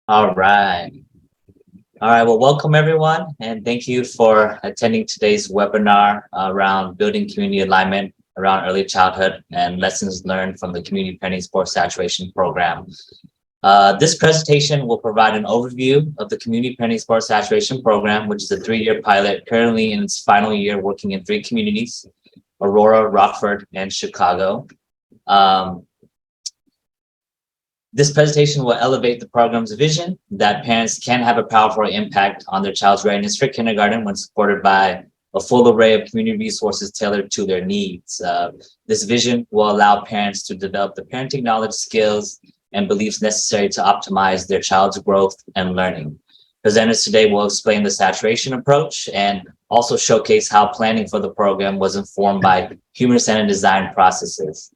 All right. All right. Well, welcome everyone, and thank you for attending today's webinar around building community alignment around early childhood and lessons learned from the Community Parenting Sports Saturation Program. This presentation will provide an overview of the Community Parenting Sports Saturation Program, which is a 3-year pilot currently in its final year working in 3 communities, Aurora, Rockford, and Chicago. This presentation will elevate the program's vision that parents can have a powerful impact on their child's readiness for kindergarten when supported by a full array of community resources tailored to their needs. This vision will allow parents to develop the parenting knowledge, skills, and beliefs necessary to optimize their child's growth and learning. Presenters today will explain the saturation approach and also showcase how planning for the program was informed by human-centered design processes.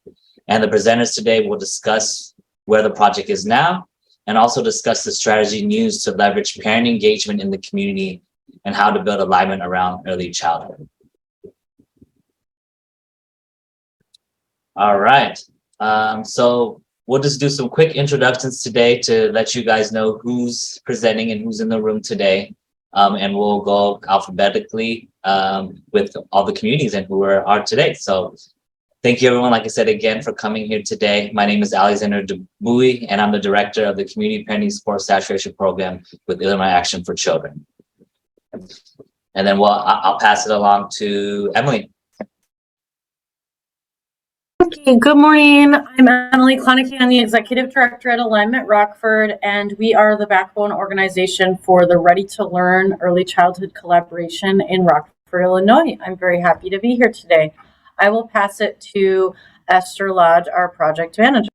And the presenters today will discuss where the project is now, and also discuss the strategy used to leverage parent engagement in the community and how to build alignment around early childhood. All right, so we'll just do some quick introductions today to let you guys know who's presenting and who's in the room today. And we'll go alphabetically with all the communities and who are today. So thank you, everyone, like I said, again, for coming here today. My name is Alexander Dubuy, and I'm the director of the Community Parenting Sports Saturation Program with Illinois Action for Children. And then I'll pass it along to Emily. Okay, good morning. I'm Emily Klonicky. I'm the executive director at Alignment Rockford, and we are the backbone organization for the Ready to Learn Early Childhood Collaboration in Rockford, Illinois. I'm very happy to be here today. I will pass it to Esther Lodge, our project manager.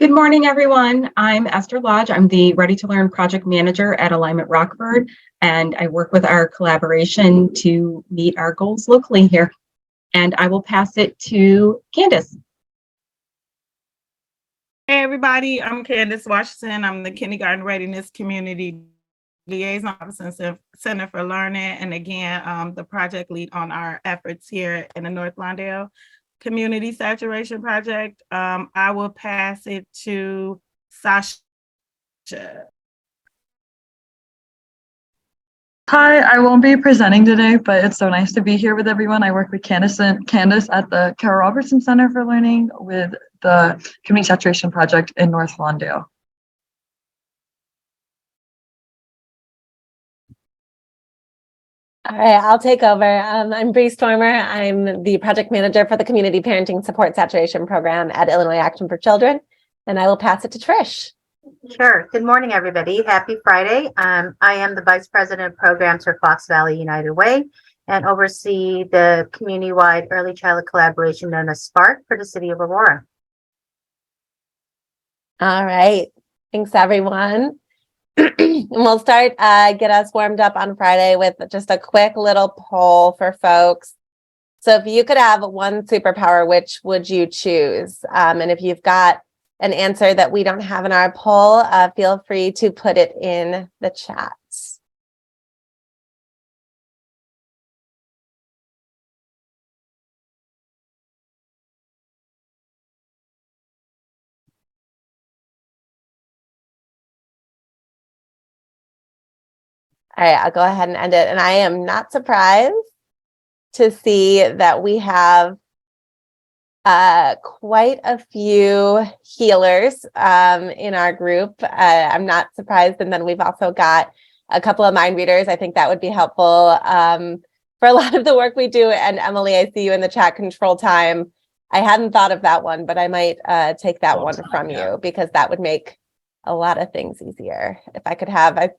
Good morning, everyone. I'm Esther Lodge. I'm the Ready to Learn project manager at Alignment Rockford, and I work with our collaboration to meet our goals locally here. And I will pass it to Candace. Hey, everybody. I'm Candace Washington. I'm the Kindergarten Readiness Community Liaison Officer, Center for Learning, and again, the project lead on our efforts here in the North Lawndale Community Saturation Project. I will pass it to Sasha. Hi, I won't be presenting today, but it's so nice to be here with everyone. I work with Candace at the Carol Robertson Center for Learning with the Community Saturation Project in North Lawndale. All right, I'll take over. I'm Bree Stormer. I'm the project manager for the Community Parenting Support Saturation Program at Illinois Action for Children, and I will pass it to Trish. Sure. Good morning, everybody. Happy Friday. I am the Vice President of Programs for Fox Valley United Way and oversee the community-wide early childhood collaboration known as SPARK for the city of Aurora. All right. Thanks, everyone. And we'll start, get us warmed up on Friday with just a quick little poll for folks. So if you could have one superpower, which would you choose? And if you've got an answer that we don't have in our poll, feel free to put it in the chat. All right, I'll go ahead and end it. And I am not surprised to see that we have quite a few healers in our group. I'm not surprised. And then we've also got a couple of mind readers. I think that would be helpful for a lot of the work we do. And Emily, I see you in the chat, control time. I hadn't thought of that one, but I might take that one from you because that would make a lot of things easier. If I could have,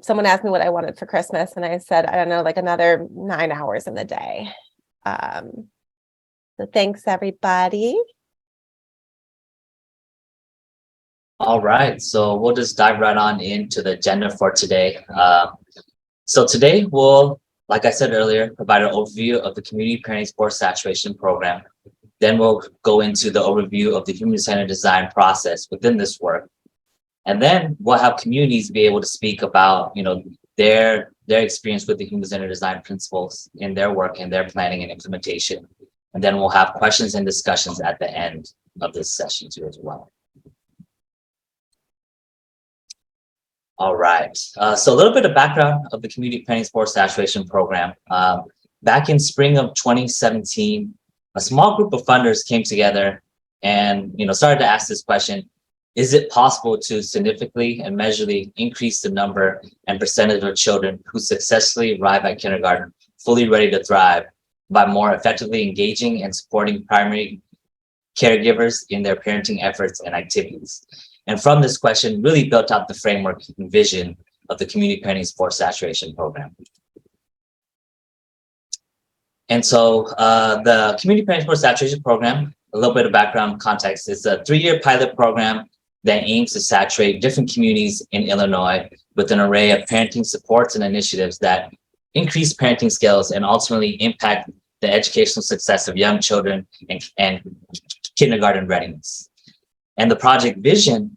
someone asked me what I wanted for Christmas, and I said, I don't know, like another 9 hours in the day. So thanks, everybody. All right, so we'll just dive right on into the agenda for today. So today we'll, like I said earlier, provide an overview of the Community Parenting Sports Saturation Program. Then we'll go into the overview of the human-centered design process within this work. And then we'll have communities be able to speak about, their experience with the human-centered design principles in their work and their planning and implementation. And then we'll have questions and discussions at the end of this session too as well. All right. So a little bit of background of the Community Planning Sports Saturation Program. Back in spring of 2017, a small group of funders came together and started to ask this question: is it possible to significantly and measurably increase the number and percentage of children who successfully arrive at kindergarten fully ready to thrive by more effectively engaging and supporting primary caregivers in their parenting efforts and activities? And from this question, really built out the framework and vision of the Community Planning Sports Saturation Program. And so the Community Planning Sports Saturation Program, a little bit of background context, is a 3-year pilot program that aims to saturate different communities in Illinois with an array of parenting supports and initiatives that increase parenting skills and ultimately impact the educational success of young children and kindergarten readiness. And the project vision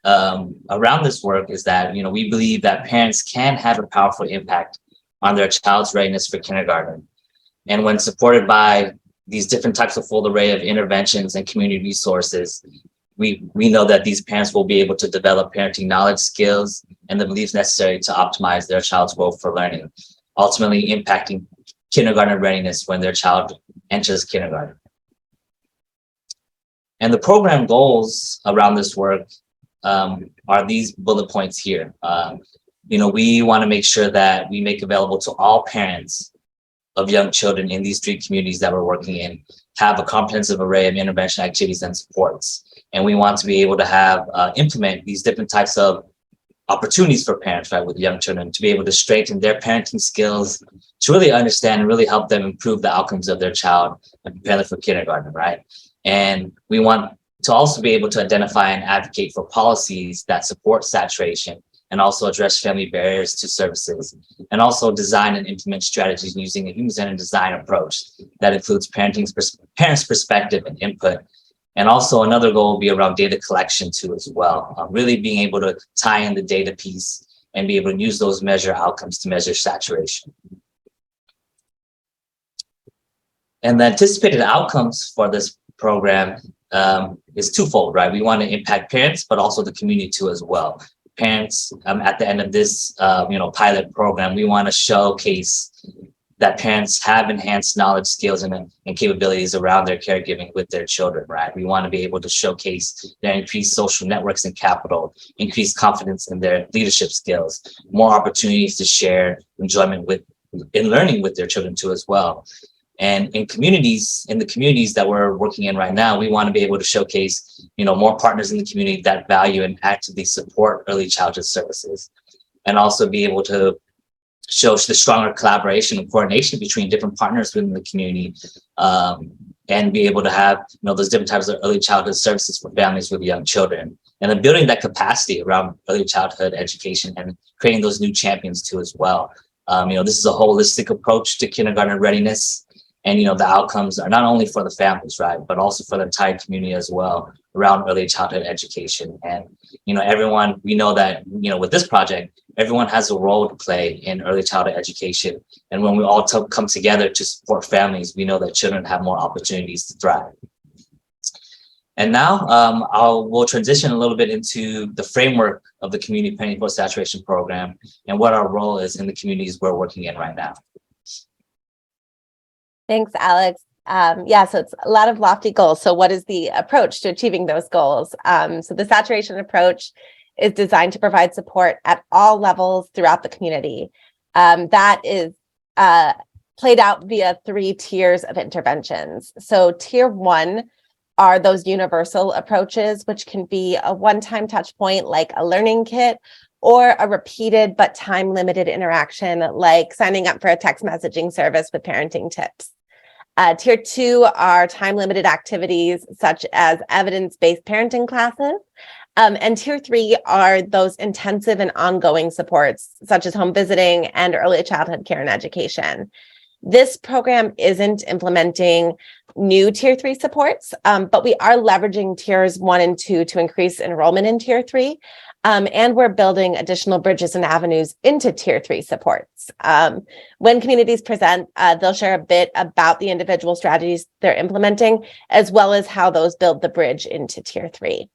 around this work is that, we believe that parents can have a powerful impact on their child's readiness for kindergarten. And when supported by these different types of full array of interventions and community resources, we know that these parents will be able to develop parenting knowledge, skills, and the beliefs necessary to optimize their child's growth for learning, ultimately impacting kindergarten readiness when their child enters kindergarten. And the program goals around this work are these bullet points here. We want to make sure that we make available to all parents of young children in these 3 communities that we're working in, have a comprehensive array of intervention activities and supports. And we want to be able to have implement these different types of opportunities for parents, right, with young children, to be able to strengthen their parenting skills, to really understand and really help them improve the outcomes of their child and prepare them for kindergarten, right? And we want to also be able to identify and advocate for policies that support saturation and also address family barriers to services, and also design and implement strategies using a human-centered design approach that includes parents' perspective and input. And also another goal will be around data collection too as well, really being able to tie in the data piece and be able to use those measure outcomes to measure saturation. And the anticipated outcomes for this program is twofold, right? We want to impact parents, but also the community too as well. Parents, at the end of this, pilot program, we want to showcase that parents have enhanced knowledge, skills, and capabilities around their caregiving with their children, right? We want to be able to showcase their increased social networks and capital, increased confidence in their leadership skills, more opportunities to share enjoyment in learning with their children too as well. And in the communities that we're working in right now, we want to be able to showcase, more partners in the community that value and actively support early childhood services, and also be able to show the stronger collaboration and coordination between different partners within the community, and be able to have, those different types of early childhood services for families with young children, and then building that capacity around early childhood education and creating those new champions too as well. This is a holistic approach to kindergarten readiness. And, the outcomes are not only for the families, right, but also for the entire community as well around early childhood education. And, everyone, we know that, with this project, everyone has a role to play in early childhood education. And when we all come together to support families, we know that children have more opportunities to thrive. And now we'll transition a little bit into the framework of the Community Planning Sports Saturation Program and what our role is in the communities we're working in right now. Thanks, Alex. So it's a lot of lofty goals. So what is the approach to achieving those goals? So the saturation approach is designed to provide support at all levels throughout the community. That is played out via 3 tiers of interventions. So tier 1 are those universal approaches, which can be a one-time touch point like a learning kit, or a repeated but time-limited interaction like signing up for a text messaging service with parenting tips. Tier 2 are time-limited activities such as evidence-based parenting classes. And tier 3 are those intensive and ongoing supports such as home visiting and early childhood care and education. This program isn't implementing new tier 3 supports, but we are leveraging tiers 1 and 2 to increase enrollment in tier 3. And we're building additional bridges and avenues into tier 3 supports. When communities present, they'll share a bit about the individual strategies they're implementing, as well as how those build the bridge into tier 3.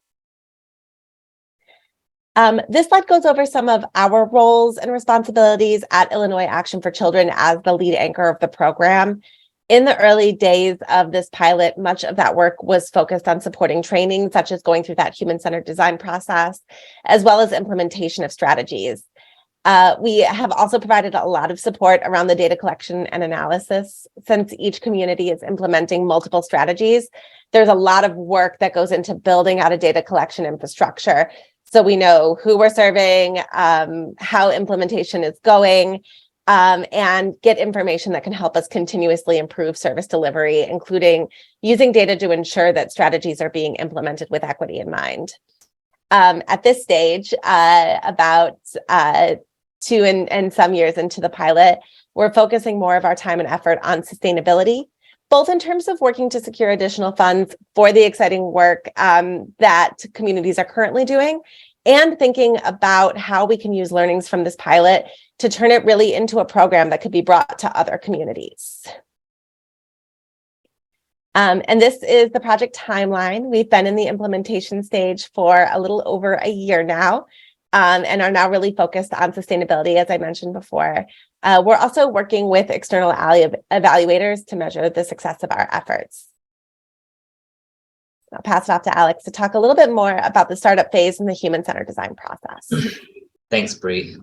This slide goes over some of our roles and responsibilities at Illinois Action for Children as the lead anchor of the program. In the early days of this pilot, much of that work was focused on supporting training, such as going through that human-centered design process, as well as implementation of strategies. We have also provided a lot of support around the data collection and analysis. Since each community is implementing multiple strategies, there's a lot of work that goes into building out a data collection infrastructure. So we know who we're serving, how implementation is going, and get information that can help us continuously improve service delivery, including using data to ensure that strategies are being implemented with equity in mind. At this stage, about 2 and some years into the pilot, we're focusing more of our time and effort on sustainability, both in terms of working to secure additional funds for the exciting work that communities are currently doing, and thinking about how we can use learnings from this pilot to turn it really into a program that could be brought to other communities. And this is the project timeline. We've been in the implementation stage for a little over a year now, and are now really focused on sustainability, as I mentioned before. We're also working with external evaluators to measure the success of our efforts. I'll pass it off to Alex to talk a little bit more about the startup phase and the human-centered design process. Thanks, Bree.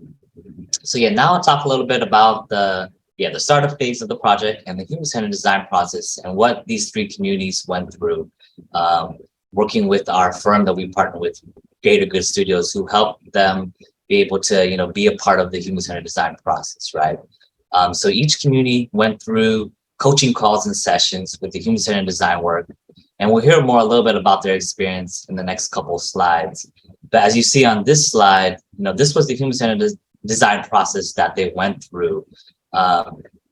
So yeah, now I'll talk a little bit about the startup phase of the project and the human-centered design process and what these 3 communities went through, working with our firm that we partner with, Greater Good Studios, who helped them be able to, be a part of the human-centered design process, right? So each community went through coaching calls and sessions with the human-centered design work, and we'll hear more a little bit about their experience in the next couple of slides. But as you see on this slide, this was the human-centered design process that they went through.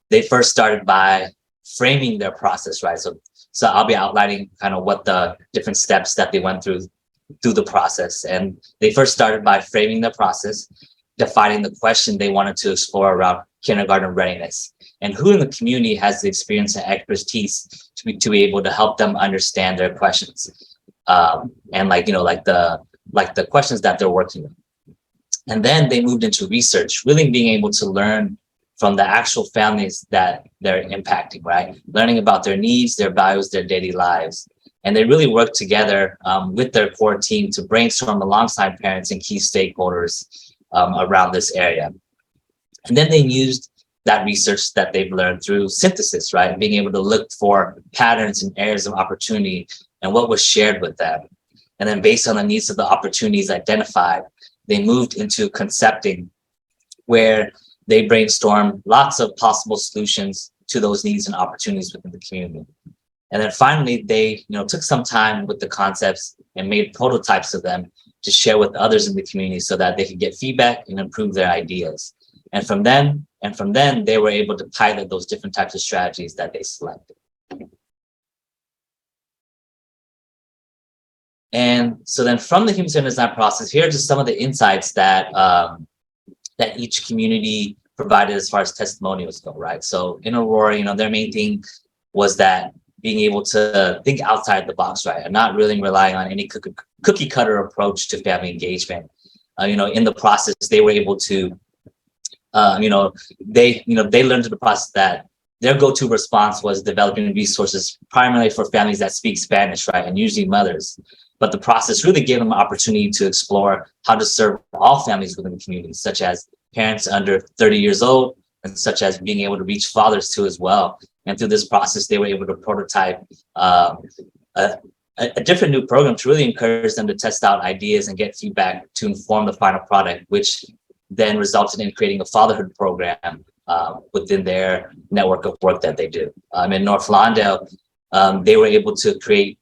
They first started by framing their process, right? So I'll be outlining kind of what the different steps that they went through the process. And they first started by framing the process, defining the question they wanted to explore around kindergarten readiness, and who in the community has the experience and expertise to be able to help them understand their questions, and like the questions that they're working on. And then they moved into research, really being able to learn from the actual families that they're impacting, right? Learning about their needs, their values, their daily lives. And they really worked together with their core team to brainstorm alongside parents and key stakeholders around this area. And then they used that research that they've learned through synthesis, right? Being able to look for patterns and areas of opportunity and what was shared with them. And then based on the needs of the opportunities identified, they moved into concepting, where they brainstormed lots of possible solutions to those needs and opportunities within the community. And then finally, they took some time with the concepts and made prototypes of them to share with others in the community so that they could get feedback and improve their ideas. And from then, they were able to pilot those different types of strategies that they selected. And so then from the human-centered design process, here are just some of the insights that that each community provided as far as testimonials go, right? So in Aurora, their main thing was that being able to think outside the box, right? And not really relying on any cookie cutter approach to family engagement. In the process, they were able to, they learned through the process that their go-to response was developing resources primarily for families that speak Spanish, right? And usually mothers. But the process really gave them an opportunity to explore how to serve all families within the community, such as parents under 30 years old, and such as being able to reach fathers too as well. And through this process, they were able to prototype a different new program to really encourage them to test out ideas and get feedback to inform the final product, which then resulted in creating a fatherhood program within their network of work that they do. In North Lawndale, they were able to create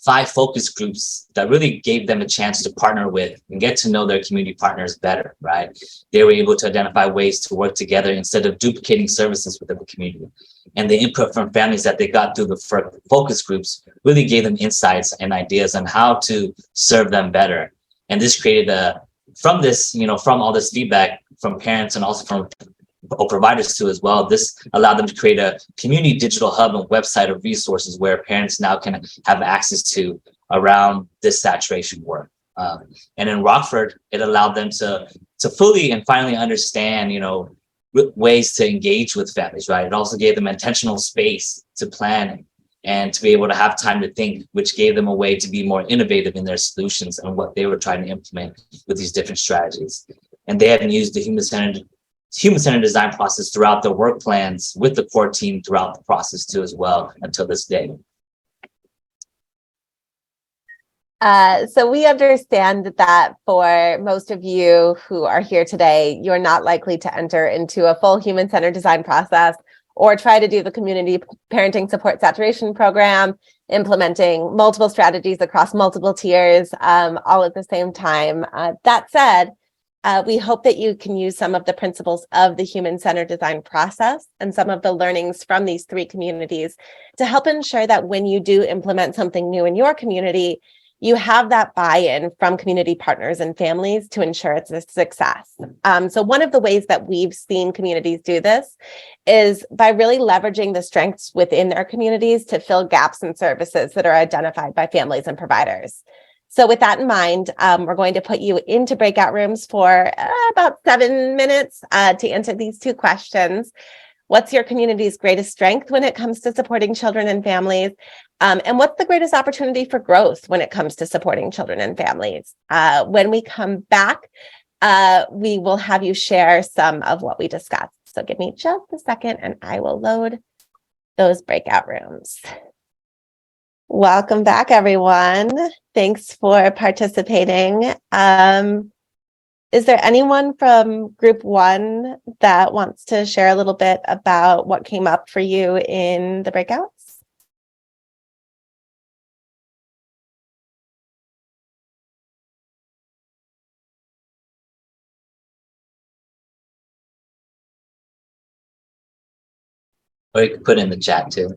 5 focus groups that really gave them a chance to partner with and get to know their community partners better, right? They were able to identify ways to work together instead of duplicating services within the community. And the input from families that they got through the focus groups really gave them insights and ideas on how to serve them better. And this created from all this feedback from parents and also from providers too as well, this allowed them to create a community digital hub and website of resources where parents now can have access to around this saturation work. And in Rockford, it allowed them to fully and finally understand, ways to engage with families, right? It also gave them intentional space to plan and to be able to have time to think, which gave them a way to be more innovative in their solutions and what they were trying to implement with these different strategies. And they have used the human-centered design process throughout their work plans with the core team throughout the process too as well until this day. So we understand that for most of you who are here today, you're not likely to enter into a full human-centered design process or try to do the community parenting support saturation program, implementing multiple strategies across multiple tiers, all at the same time. That said, we hope that you can use some of the principles of the human-centered design process and some of the learnings from these three communities to help ensure that when you do implement something new in your community, you have that buy-in from community partners and families to ensure it's a success. So one of the ways that we've seen communities do this is by really leveraging the strengths within their communities to fill gaps in services that are identified by families and providers. So with that in mind, we're going to put you into breakout rooms for about 7 minutes to answer these two questions. What's your community's greatest strength when it comes to supporting children and families? And what's the greatest opportunity for growth when it comes to supporting children and families? When we come back, we will have you share some of what we discussed. So give me just a second and I will load those breakout rooms. Welcome back, everyone. Thanks for participating. Is there anyone from group one that wants to share a little bit about what came up for you in the breakouts? Or you could put in the chat too.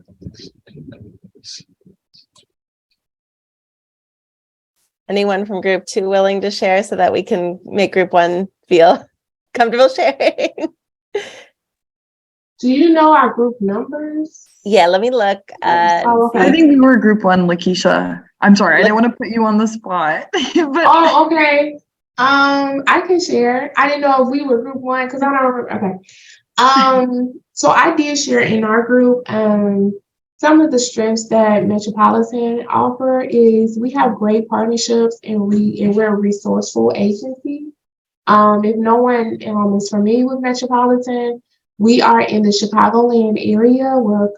Anyone from group two willing to share so that we can make group one feel comfortable sharing? Do you know our group numbers? Yeah, let me look. Oh, okay. I think we were group one, Lakeisha. I'm sorry, I didn't want to put you on the spot. But Oh, okay. I can share. I didn't know if we were group one because I don't remember. Okay. So I did share in our group. Some of the strengths that Metropolitan offer is we have great partnerships and we're a resourceful agency. If no one is familiar with Metropolitan, we are in the Chicagoland area where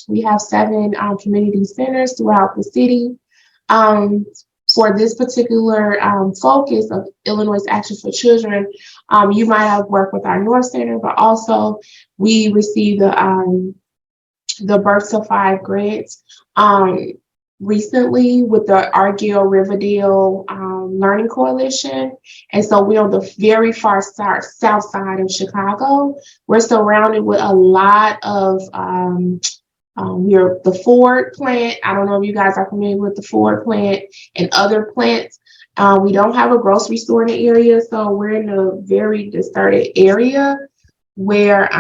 we have 7 community centers throughout the city. For this particular focus of Illinois Action for Children, you might have worked with our North Center, but also we received the Birth to 5 grants recently with the Argyle Riverdale Learning Coalition. And so we're on the very far south side of Chicago. We're surrounded with a lot of we're the Ford plant. I don't know if you guys are familiar with the Ford plant and other plants. We don't have a grocery store in the area, so we're in a very deserted area where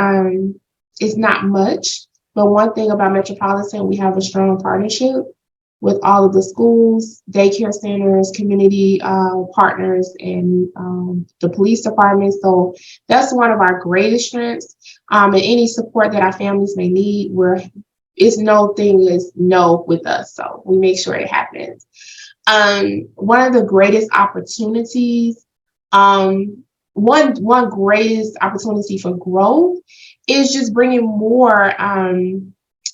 it's not much. But one thing about Metropolitan, we have a strong partnership with all of the schools, daycare centers, community partners, and the police department. So that's one of our greatest strengths. And any support that our families may need, it's no thing is no with us. So we make sure it happens. One of the greatest opportunities, one greatest opportunity for growth is just bringing more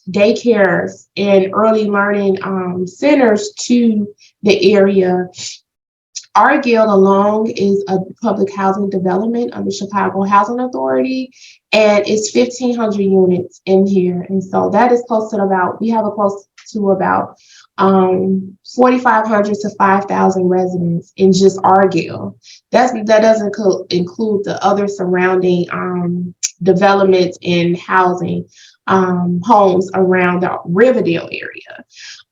daycares and early learning centers to the area. Argyle alone is a public housing development under Chicago Housing Authority, and it's 1,500 units in here. And so that is close to about 4,500 to 5,000 residents in just Argyle. That doesn't include the other surrounding developments in housing homes around the Riverdale area.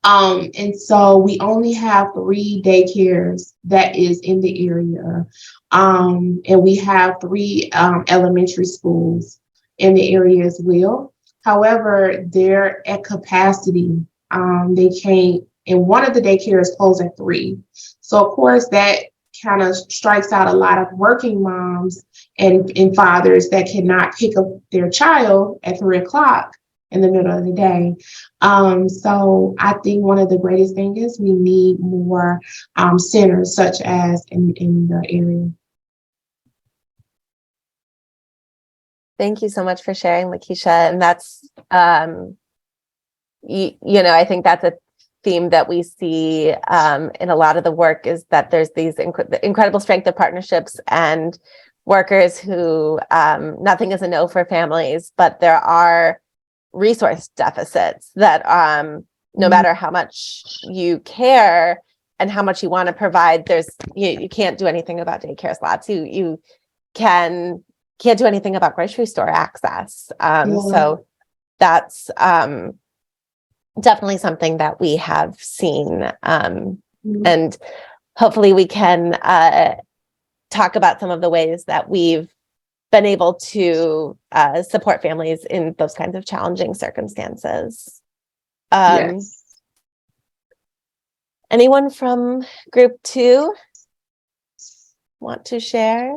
And so we only have 3 daycares that is in the area. And we have 3 elementary schools in the area as well. However, they're at capacity. They can't and one of the daycares closed at 3. So of course that kind of strikes out a lot of working moms and fathers that cannot pick up their child at 3 o'clock in the middle of the day. So I think one of the greatest things is we need more centers such as in the area. Thank you so much for sharing, Lakeisha. And that's, you know, I think that's a theme that we see in a lot of the work, is that there's these incredible strength of partnerships and workers who nothing is a no for families, but there are resource deficits that no matter how much you care and how much you want to provide, there's you can't do anything about daycare slots. You can't do anything about grocery store access. So that's definitely something that we have seen, and hopefully we can talk about some of the ways that we've been able to support families in those kinds of challenging circumstances. Yes. Anyone from group 2 want to share?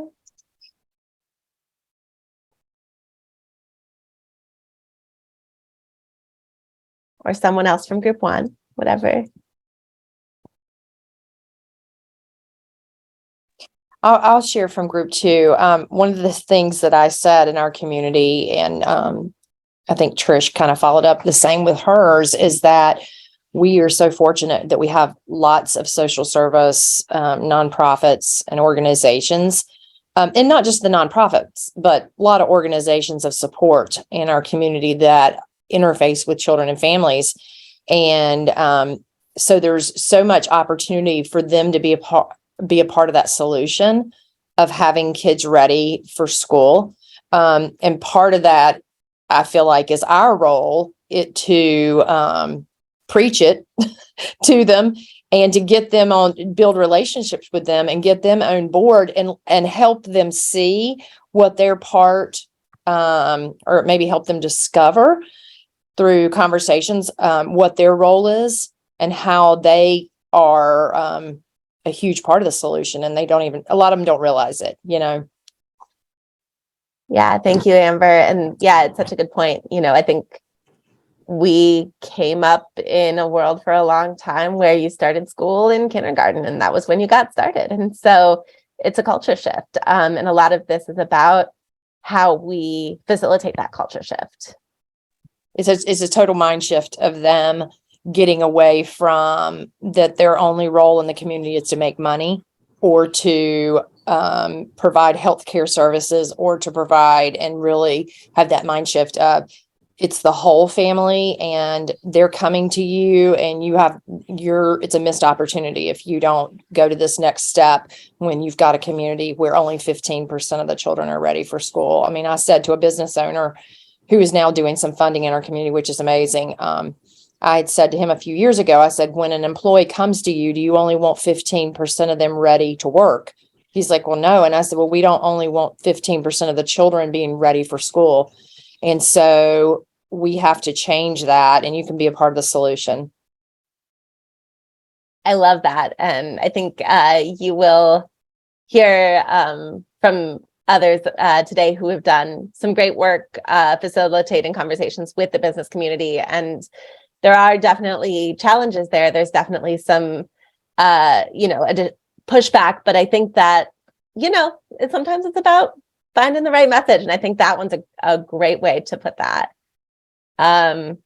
Or someone else from group 1, whatever. I'll share from group 2. One of the things that I said in our community, and I think Trish kind of followed up the same with hers, is that we are so fortunate that we have lots of social service, nonprofits and organizations, and not just the nonprofits, but a lot of organizations of support in our community that interface with children and families. And so there's so much opportunity for them to be a part of that solution of having kids ready for school. And part of that, I feel like, is our role to preach it to them and to get them on, build relationships with them and get them on board and help them see what their part, or maybe help them discover through conversations, what their role is and how they are a huge part of the solution. And a lot of them don't realize it, you know? Yeah, thank you, Amber. And yeah, it's such a good point. You know, I think we came up in a world for a long time where you started school in kindergarten and that was when you got started. And so it's a culture shift. And a lot of this is about how we facilitate that culture shift. It's a total mind shift of them getting away from that their only role in the community is to make money or to provide healthcare services or to provide and really have that mind shift of it's the whole family and they're coming to you and it's a missed opportunity if you don't go to this next step when you've got a community where only 15% of the children are ready for school. I mean, I said to a business owner who is now doing some funding in our community, which is amazing. I had said to him a few years ago, I said, when an employee comes to you, do you only want 15% of them ready to work? He's like, well, no. And I said, well, we don't only want 15% of the children being ready for school. And so we have to change that, and you can be a part of the solution. I love that. And I think you will hear from others today who have done some great work facilitating conversations with the business community. And there are definitely challenges there. There's definitely some, a pushback, but I think that, sometimes it's about finding the right message. And I think that one's a great way to put that. I'll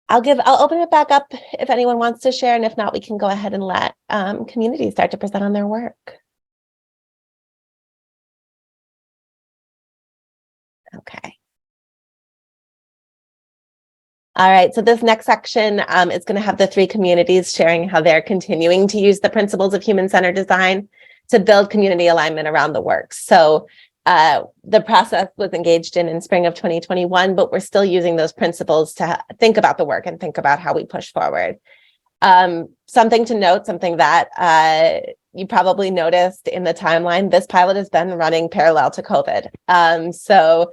open it back up if anyone wants to share. And if not, we can go ahead and let communities start to present on their work. Okay. All right, so this next section is going to have the 3 communities sharing how they're continuing to use the principles of human-centered design to build community alignment around the work. So the process was engaged in spring of 2021, but we're still using those principles to think about the work and think about how we push forward. Something to note, something that you probably noticed in the timeline, this pilot has been running parallel to COVID. So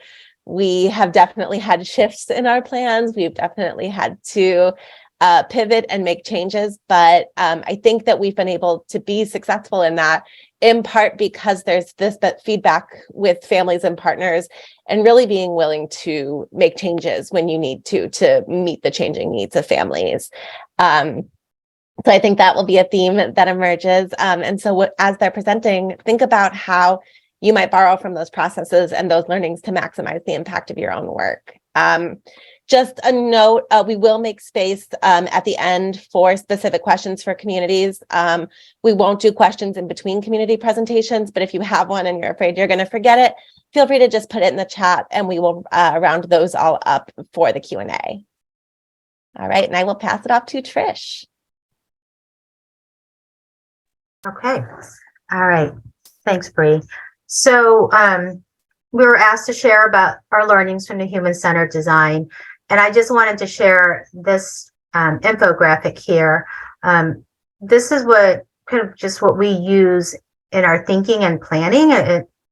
we have definitely had shifts in our plans. We've definitely had to pivot and make changes. But I think that we've been able to be successful in that, in part because there's that feedback with families and partners, and really being willing to make changes when you need to meet the changing needs of families. So I think that will be a theme that emerges. And so as they're presenting, think about how you might borrow from those processes and those learnings to maximize the impact of your own work. Just a note, we will make space at the end for specific questions for communities. We won't do questions in between community presentations, but if you have one and you're afraid you're going to forget it, feel free to just put it in the chat and we will round those all up for the Q&A. All right, and I will pass it off to Trish. Okay. All right. Thanks, Bree. So we were asked to share about our learnings from the human-centered design. And I just wanted to share this infographic here. This is what we use in our thinking and planning.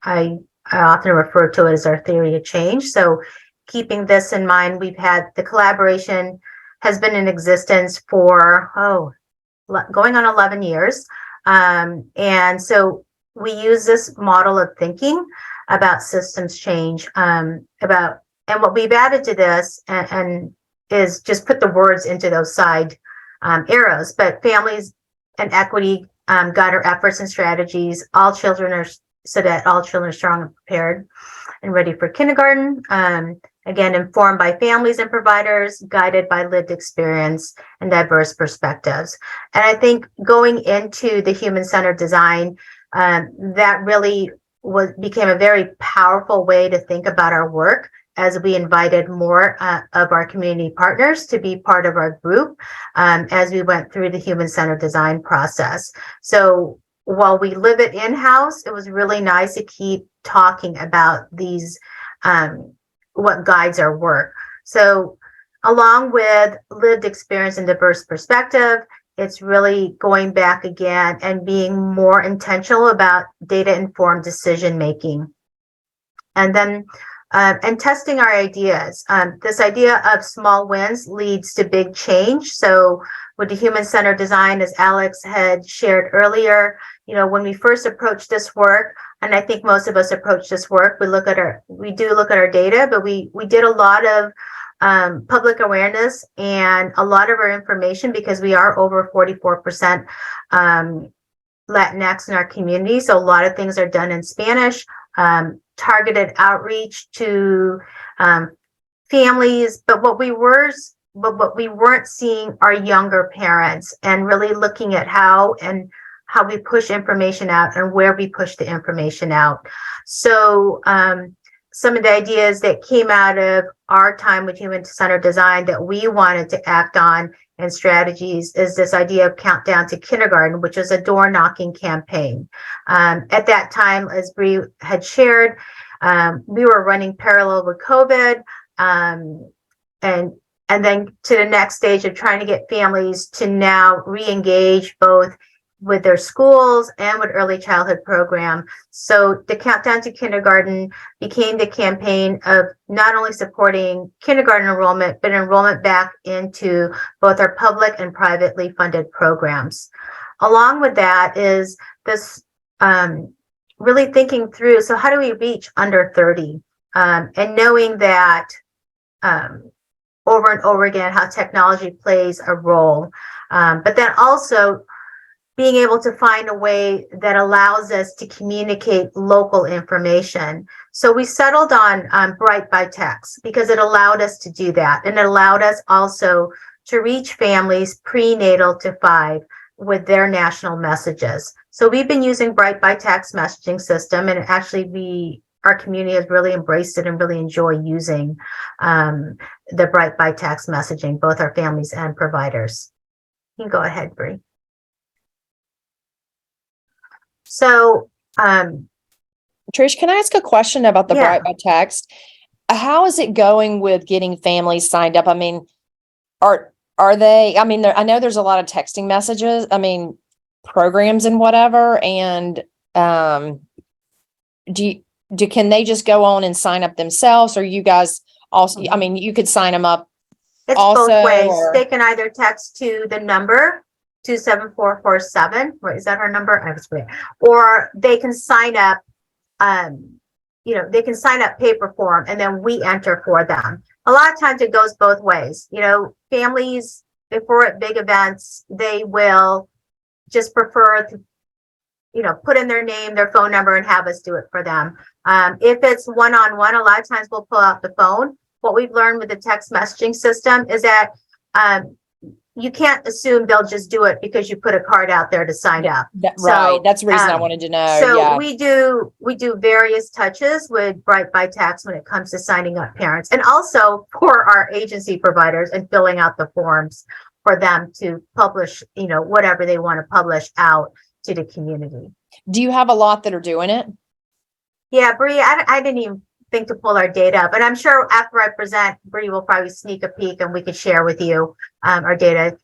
I often refer to it as our theory of change. So keeping this in mind, we've had the collaboration has been in existence for, going on 11 years. And so we use this model of thinking about systems change, and what we've added to this and is just put the words into those side arrows, but families and equity guide our efforts and strategies. So that all children are strong and prepared and ready for kindergarten. Again, informed by families and providers, guided by lived experience and diverse perspectives. And I think going into the human-centered design, that really became a very powerful way to think about our work as we invited more of our community partners to be part of our group as we went through the human-centered design process. So while we live it in-house, it was really nice to keep talking about these what guides our work. So along with lived experience and diverse perspective, it's really going back again and being more intentional about data-informed decision-making. And then and testing our ideas. This idea of small wins leads to big change. So with the human-centered design, as Alex had shared earlier, when we first approached this work, and I think most of us approach this work, we do look at our data, but we did a lot of public awareness and a lot of our information, because we are over 44% Latinx in our community. So a lot of things are done in Spanish, targeted outreach to families. But what we weren't seeing are younger parents, and really looking at how we push information out and where we push the information out. So some of the ideas that came out of our time with human-centered design that we wanted to act on and strategies is this idea of Countdown to Kindergarten, which is a door knocking campaign. At that time, as Bree had shared, we were running parallel with COVID, and then to the next stage of trying to get families to now re-engage both with their schools and with early childhood program. So the Countdown to Kindergarten became the campaign of not only supporting kindergarten enrollment, but enrollment back into both our public and privately funded programs. Along with that is this really thinking through, so how do we reach under 30? And knowing that over and over again, how technology plays a role. But then also being able to find a way that allows us to communicate local information. So we settled on Bright by Text because it allowed us to do that. And it allowed us also to reach families prenatal to 5 with their national messages. So we've been using Bright by Text messaging system, and actually our community has really embraced it and really enjoy using the Bright by Text messaging, both our families and providers. You can go ahead, Bree. So, Trish, can I ask a question about the Bright by Text? How is it going with getting families signed up? I mean, are they, I mean, I know there's a lot of texting messages, programs and whatever. And, can they just go on and sign up themselves, or you guys also, you could sign them up It's also, both ways. or- They can either text to the number 27447, or is that our number? I was weird. Or they can sign up, they can sign up paper form and then we enter for them. A lot of times it goes both ways. Families, if we're at big events, they will just prefer to, put in their name, their phone number, and have us do it for them. If it's one-on-one, a lot of times we'll pull out the phone. What we've learned with the text messaging system is that you can't assume they'll just do it because you put a card out there to sign up. Right. That's the reason I wanted to know. So Yeah. we do various touches with Bright by Text when it comes to signing up parents, and also for our agency providers and filling out the forms for them to publish, whatever they want to publish out to the community. Do you have a lot that are doing it? Yeah, Bree, I didn't even think to pull our data, but I'm sure after I present, Bree will probably sneak a peek and we could share with you our data.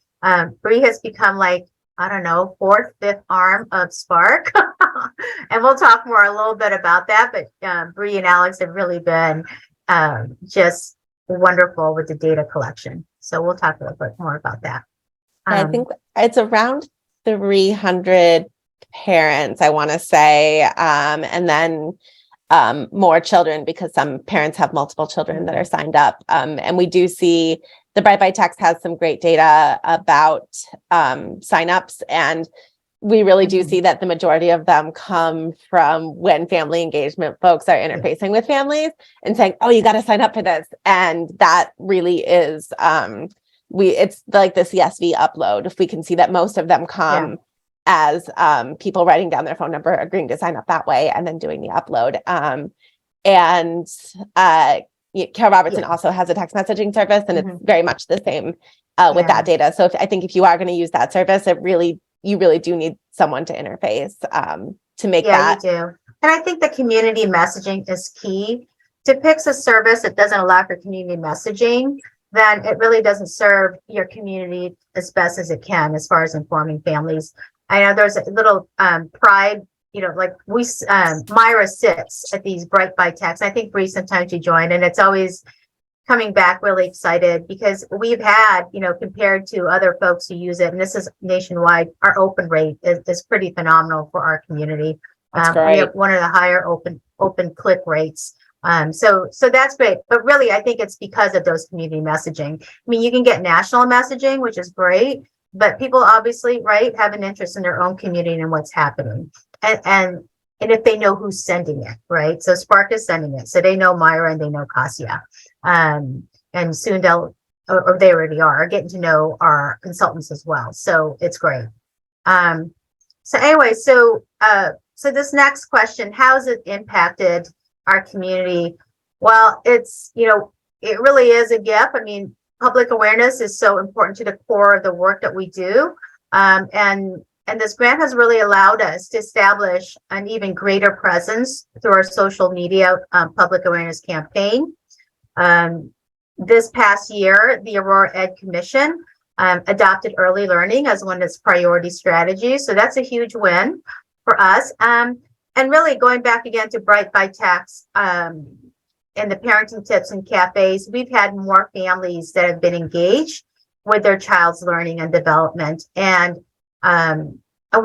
Bree has become like, I don't know, 4th, 5th arm of Spark. And we'll talk more a little bit about that, but Bree and Alex have really been just wonderful with the data collection. So we'll talk a little bit more about that. I think it's around 300 parents, I want to say, and then more children, because some parents have multiple children that are signed up. And we do see the Bright by Text has some great data about signups, and we really do see that the majority of them come from when family engagement folks are interfacing with families and saying, oh, you got to sign up for this. And that really is, it's like the CSV upload. If we can see that most of them come as people writing down their phone number, agreeing to sign up that way, and then doing the upload. Carol Robertson also has a text messaging service, and it's very much the same with that data. So I think if you are going to use that service, you really do need someone to interface to make that. Yeah, you do. And I think the community messaging is key. To pick a service that doesn't allow for community messaging, then it really doesn't serve your community as best as it can as far as informing families. I know there's a little pride, like Myra sits at these Bright by Text. I think Bree, sometimes you join, and it's always coming back really excited because we've had, compared to other folks who use it, and this is nationwide, our open rate is pretty phenomenal for our community. That's great. We have one of the higher open click rates. So that's great. But really, I think it's because of those community messaging. I mean, you can get national messaging, which is great, but people obviously, right, have an interest in their own community and what's happening. And if they know who's sending it, right? So Spark is sending it. So they know Myra and they know Kasia. And soon or they already are getting to know our consultants as well. So it's great. So anyway, so this next question, how has it impacted our community? Well, it's, it really is a gift. I mean, public awareness is so important to the core of the work that we do. And this grant has really allowed us to establish an even greater presence through our social media public awareness campaign. This past year, the Aurora Ed Commission adopted early learning as one of its priority strategies. So that's a huge win for us. And really going back again to Bright by Text and the parenting tips and cafes, we've had more families that have been engaged with their child's learning and development. And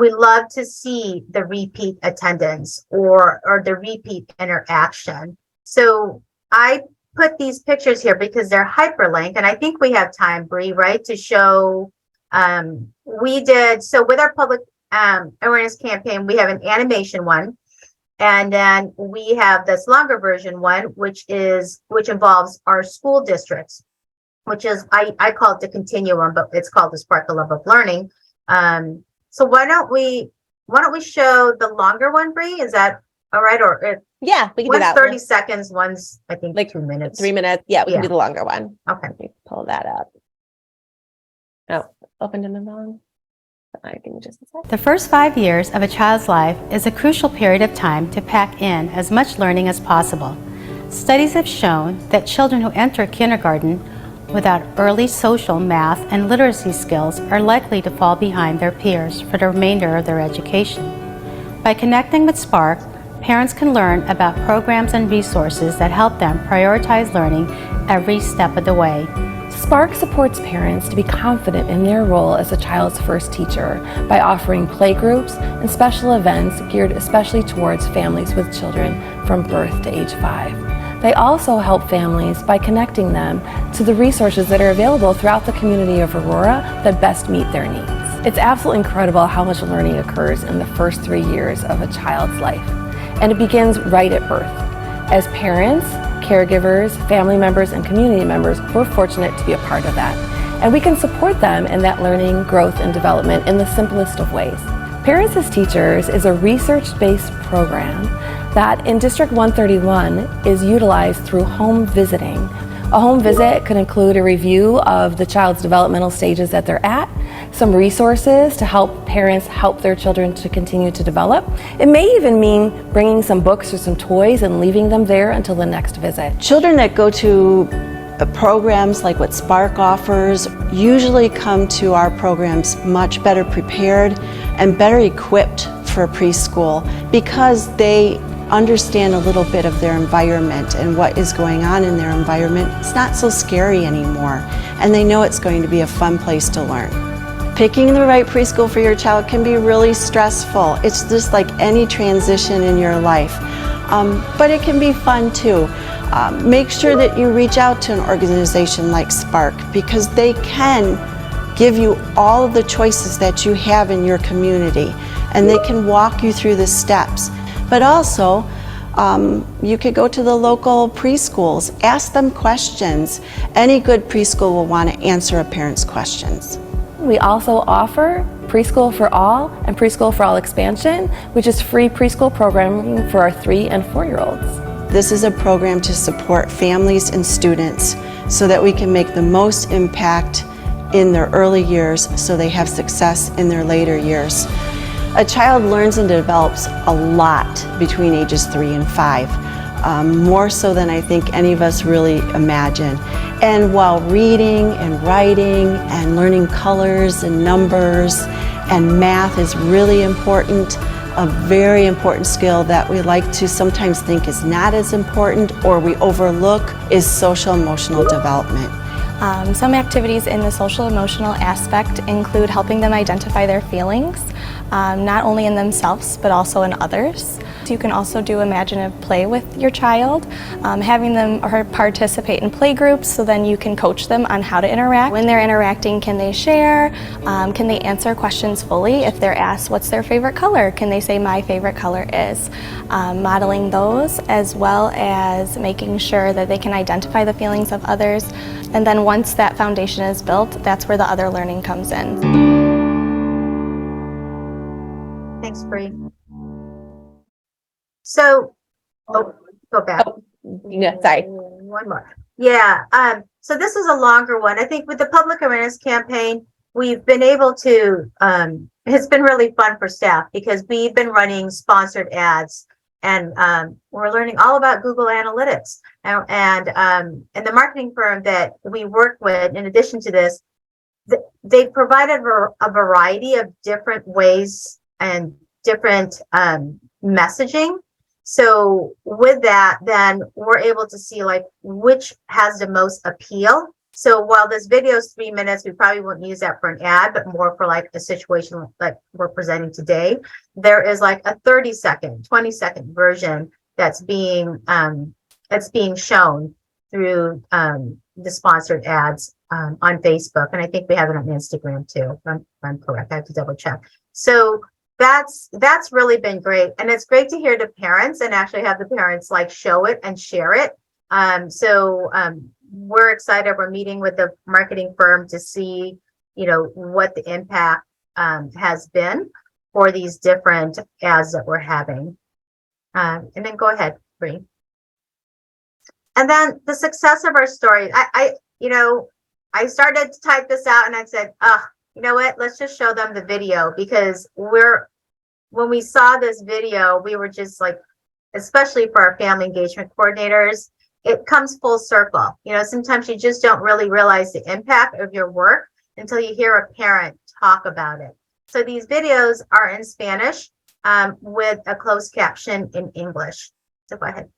we love to see the repeat attendance or the repeat interaction. So I put these pictures here because they're hyperlinked, and I think we have time, Bree, right, to show. We did so with our public awareness campaign. We have an animation one, and then we have this longer version one, which involves our school districts, which is I call it the continuum, but it's called the Spark the Love of Learning. So why don't we show the longer one, Bree? Is that all right? Or yeah, we can do one's that. 30 seconds, one's I think like 2 minutes. 3 minutes. Yeah, we can do the longer one. Okay. Let me pull that up. Oh, opened in the wrong. I can just. The first 5 years of a child's life is a crucial period of time to pack in as much learning as possible. Studies have shown that children who enter kindergarten without early social, math, and literacy skills are likely to fall behind their peers for the remainder of their education. By connecting with Spark, parents can learn about programs and resources that help them prioritize learning every step of the way. Spark supports parents to be confident in their role as a child's first teacher by offering playgroups and special events geared especially towards families with children from birth to age 5. They also help families by connecting them to the resources that are available throughout the community of Aurora that best meet their needs. It's absolutely incredible how much learning occurs in the first 3 years of a child's life, and it begins right at birth. As parents, caregivers, family members, and community members, we're fortunate to be a part of that. And we can support them in that learning, growth, and development in the simplest of ways. Parents as Teachers is a research-based program that in District 131 is utilized through home visiting. A home visit could include a review of the child's developmental stages that they're at, some resources to help parents help their children to continue to develop. It may even mean bringing some books or some toys and leaving them there until the next visit. Children that go to programs like what Spark offers usually come to our programs much better prepared and better equipped for preschool because they understand a little bit of their environment and what is going on in their environment. It's not so scary anymore, and they know it's going to be a fun place to learn. Picking the right preschool for your child can be really stressful. It's just like any transition in your life, but it can be fun too. Make sure that you reach out to an organization like Spark because they can give you all of the choices that you have in your community, and they can walk you through the steps. But also, you could go to the local preschools, ask them questions. Any good preschool will want to answer a parent's questions. We also offer Preschool for All and Preschool for All Expansion, which is free preschool programming for our 3- and 4-year-olds. This is a program to support families and students so that we can make the most impact in their early years so they have success in their later years. A child learns and develops a lot between ages 3 and 5, more so than I think any of us really imagine. And while reading and writing and learning colors and numbers and math is really important, a very important skill that we like to sometimes think is not as important or we overlook is social emotional development. Some activities in the social emotional aspect include helping them identify their feelings, not only in themselves but also in others. You can also do imaginative play with your child, having them participate in play groups so then you can coach them on how to interact. When they're interacting, can they share? Can they answer questions fully? If they're asked what's their favorite color, can they say my favorite color is? Modeling those as well as making sure that they can identify the feelings of others. And then once that foundation is built, that's where the other learning comes in. Thanks, Bree. So, go back. Yeah, sorry. One more. Yeah, so this is a longer one. I think with the public awareness campaign, we've been able to, it's been really fun for staff because we've been running sponsored ads and we're learning all about Google Analytics. And the marketing firm that we work with, in addition to this, they provided a variety of different ways and different messaging. So with that, then we're able to see like which has the most appeal. So while this video is 3 minutes, we probably won't use that for an ad, but more for like a situation like we're presenting today. There is like a 30-second, 20-second version that's being shown through the sponsored ads on Facebook, and I think we have it on Instagram too. If I'm correct, I have to double check. So that's really been great, and it's great to hear the parents and actually have the parents like show it and share it. We're excited. We're meeting with the marketing firm to see, what the impact has been for these different ads that we're having. And then go ahead, Bree. And then the success of our story. I started to type this out and I said, you know what? Let's just show them the video because when we saw this video, we were just like, especially for our family engagement coordinators, it comes full circle. Sometimes you just don't really realize the impact of your work until you hear a parent talk about it. So these videos are in Spanish with a closed caption in English. So go ahead.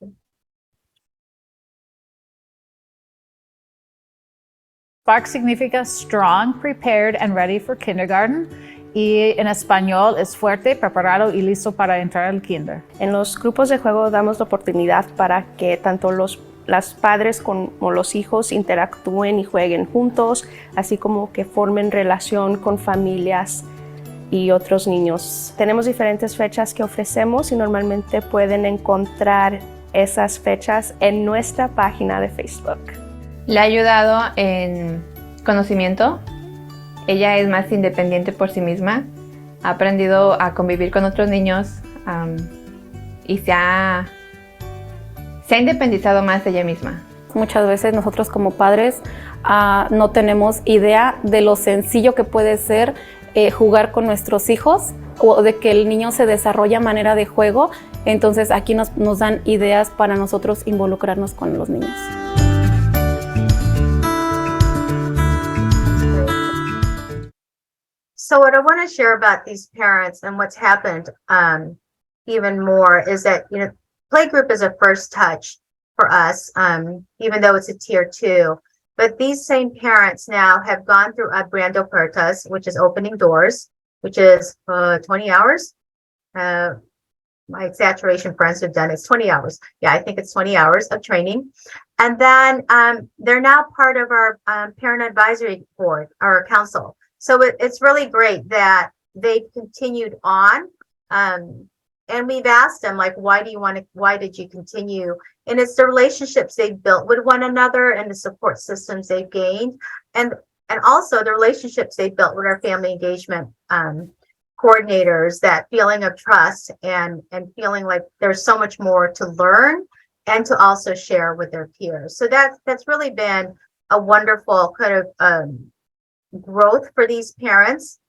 SPARK significa strong, prepared, and ready for kindergarten. Y en español es fuerte, preparado y listo para entrar al kinder. En los grupos de juego damos la oportunidad para que tanto los padres como los hijos interactúen y jueguen juntos, así como que formen relación con familias y otros niños. Tenemos diferentes fechas que ofrecemos y normalmente pueden encontrar esas fechas en nuestra página de Facebook. Le ha ayudado en conocimiento. Ella es más independiente por sí misma. Ha aprendido a convivir con otros niños y se ha independizado más de ella misma. Muchas veces nosotros como padres no tenemos idea de lo sencillo que puede ser jugar con nuestros hijos o de que el niño se desarrolla a manera de juego. Entonces aquí nos dan ideas para nosotros involucrarnos con los niños. So what I want to share about these parents and what's happened even more is that, playgroup is a first touch for us, even though it's a tier 2. But these same parents now have gone through Abriendo Puertas, which is opening doors, which is 20 hours. My exaggeration friends have done it's 20 hours. Yeah, I think it's 20 hours of training. And then they're now part of our parent advisory board, our council. So it's really great that they've continued on. And we've asked them, like, why did you continue? And it's the relationships they've built with one another and the support systems they've gained. And also the relationships they've built with our family engagement coordinators, that feeling of trust and feeling like there's so much more to learn and to also share with their peers. So that's really been a wonderful kind of growth for these parents,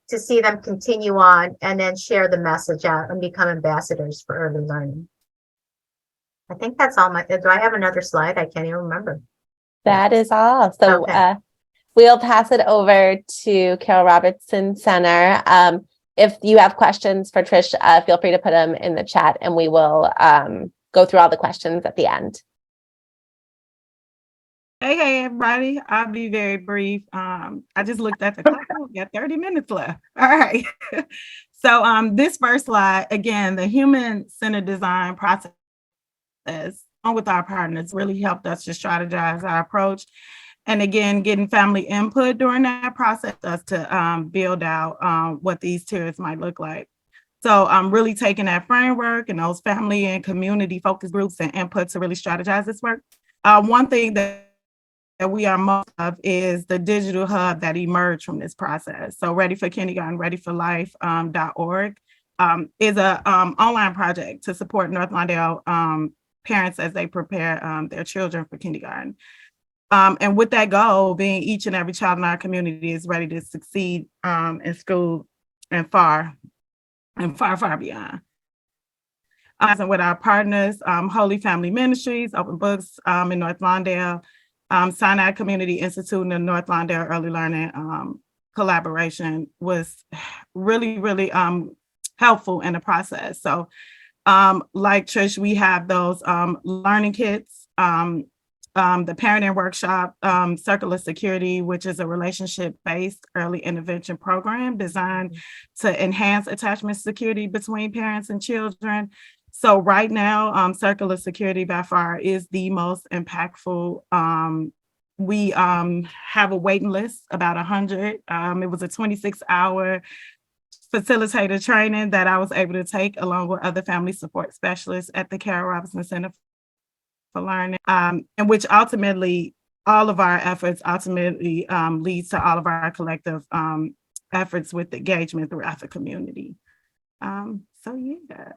to see them continue on and then share the message out and become ambassadors for early learning. I think that's all do I have another slide? I can't even remember. That is all. So Okay. We'll pass it over to Carol Robertson Center. If you have questions for Trish, feel free to put them in the chat and we will go through all the questions at the end. Hey, everybody. I'll be very brief. I just looked at the clock. We got 30 minutes left. All right. So this first slide, again, the human-centered design process, along with our partners, really helped us to strategize our approach. And again, getting family input during that process us to build out what these tiers might look like. So I'm really taking that framework and those family and community focus groups and input to really strategize this work. One thing that we are most of is the digital hub that emerged from this process. So Ready for Kindergarten, readyforlife.org is a online project to support North Lawndale parents as they prepare their children for kindergarten. And with that goal being each and every child in our community is ready to succeed in school and far beyond. And with our partners, Holy Family Ministries, Open Books in North Lawndale, Sinai Community Institute and the North Lawndale Early Learning collaboration was really, really helpful in the process. So like Trish, we have those learning kits, the parenting workshop, Circle of Security, which is a relationship-based early intervention program designed to enhance attachment security between parents and children. So right now, Circle of Security by far is the most impactful. We have a waiting list, about 100. It was a 26-hour facilitator training that I was able to take along with other family support specialists at the Carol Robertson Center for Learning, and which ultimately, all of our efforts ultimately leads to all of our collective efforts with engagement throughout the community. So yeah.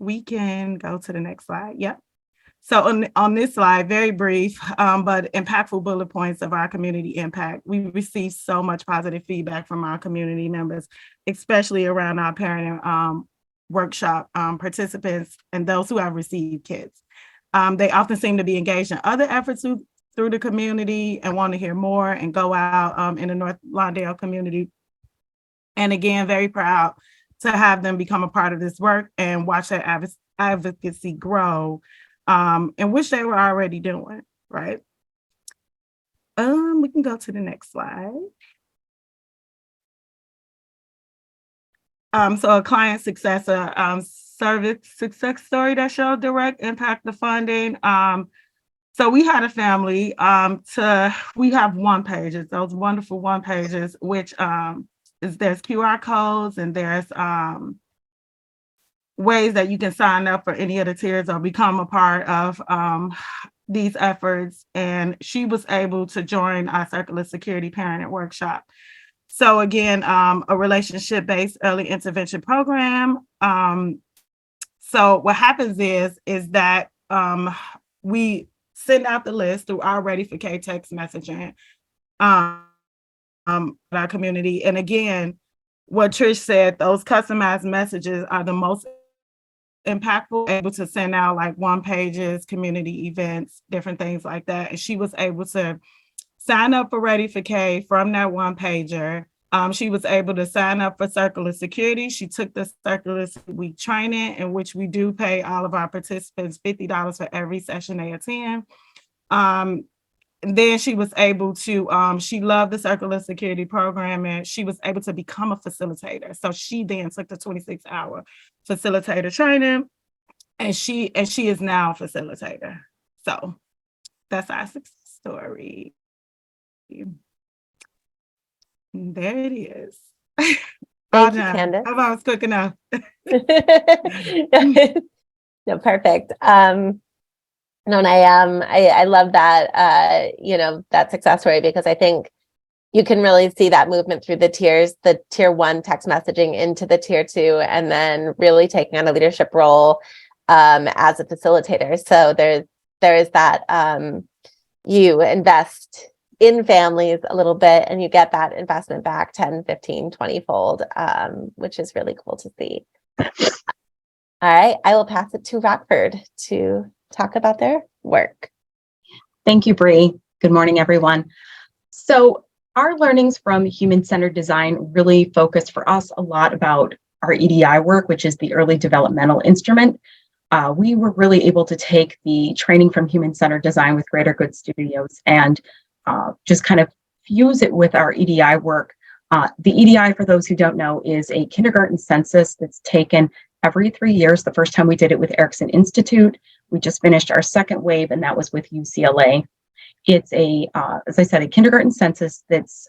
We can go to the next slide. Yep. So on this slide, very brief, but impactful bullet points of our community impact. We received so much positive feedback from our community members, especially around our parenting workshop participants and those who have received kits. They often seem to be engaged in other efforts through the community and want to hear more and go out in the North Lawndale community. And again, very proud to have them become a part of this work and watch that advocacy grow, and which they were already doing, right? We can go to the next slide. So a client success, service success story that showed direct impact of funding. So we had a family, we have one pages, those wonderful one pages, which there's QR codes and there's ways that you can sign up for any of the tiers or become a part of these efforts. And she was able to join our Circle of Security Parenting Workshop. So again, a relationship-based early intervention program. So what happens is that we send out the list through our Ready for K text messaging our community. And again, what Trish said, those customized messages are the most impactful, able to send out like one pages, community events, different things like that. And she was able to sign up for Ready for K from that one pager. She was able to sign up for Circle of Security. She took the Circle of Week training, in which we do pay all of our participants $50 for every session they attend. And then she was able to, she loved the Circle of Security program, and she was able to become a facilitator. So she then took the 26-hour facilitator training, and she is now a facilitator. So that's our success story. There it is. Thank you, Candace. I thought I was quick enough. No, perfect. No, and I love that, that success story, because I think you can really see that movement through the tiers, the tier 1 text messaging into the tier 2, and then really taking on a leadership role as a facilitator. So there is that you invest in families a little bit and you get that investment back 10, 15, 20 fold, which is really cool to see. All right, I will pass it to Rockford to talk about their work. Thank you, Bree. Good morning, everyone. So our learnings from human-centered design really focused for us a lot about our EDI work, which is the early developmental instrument. We were really able to take the training from human-centered design with Greater Good Studios and just kind of fuse it with our EDI work. The EDI, for those who don't know, is a kindergarten census that's taken every 3 years. The first time we did it with Erickson Institute. We just finished our second wave, and that was with UCLA. It's as I said, a kindergarten census that's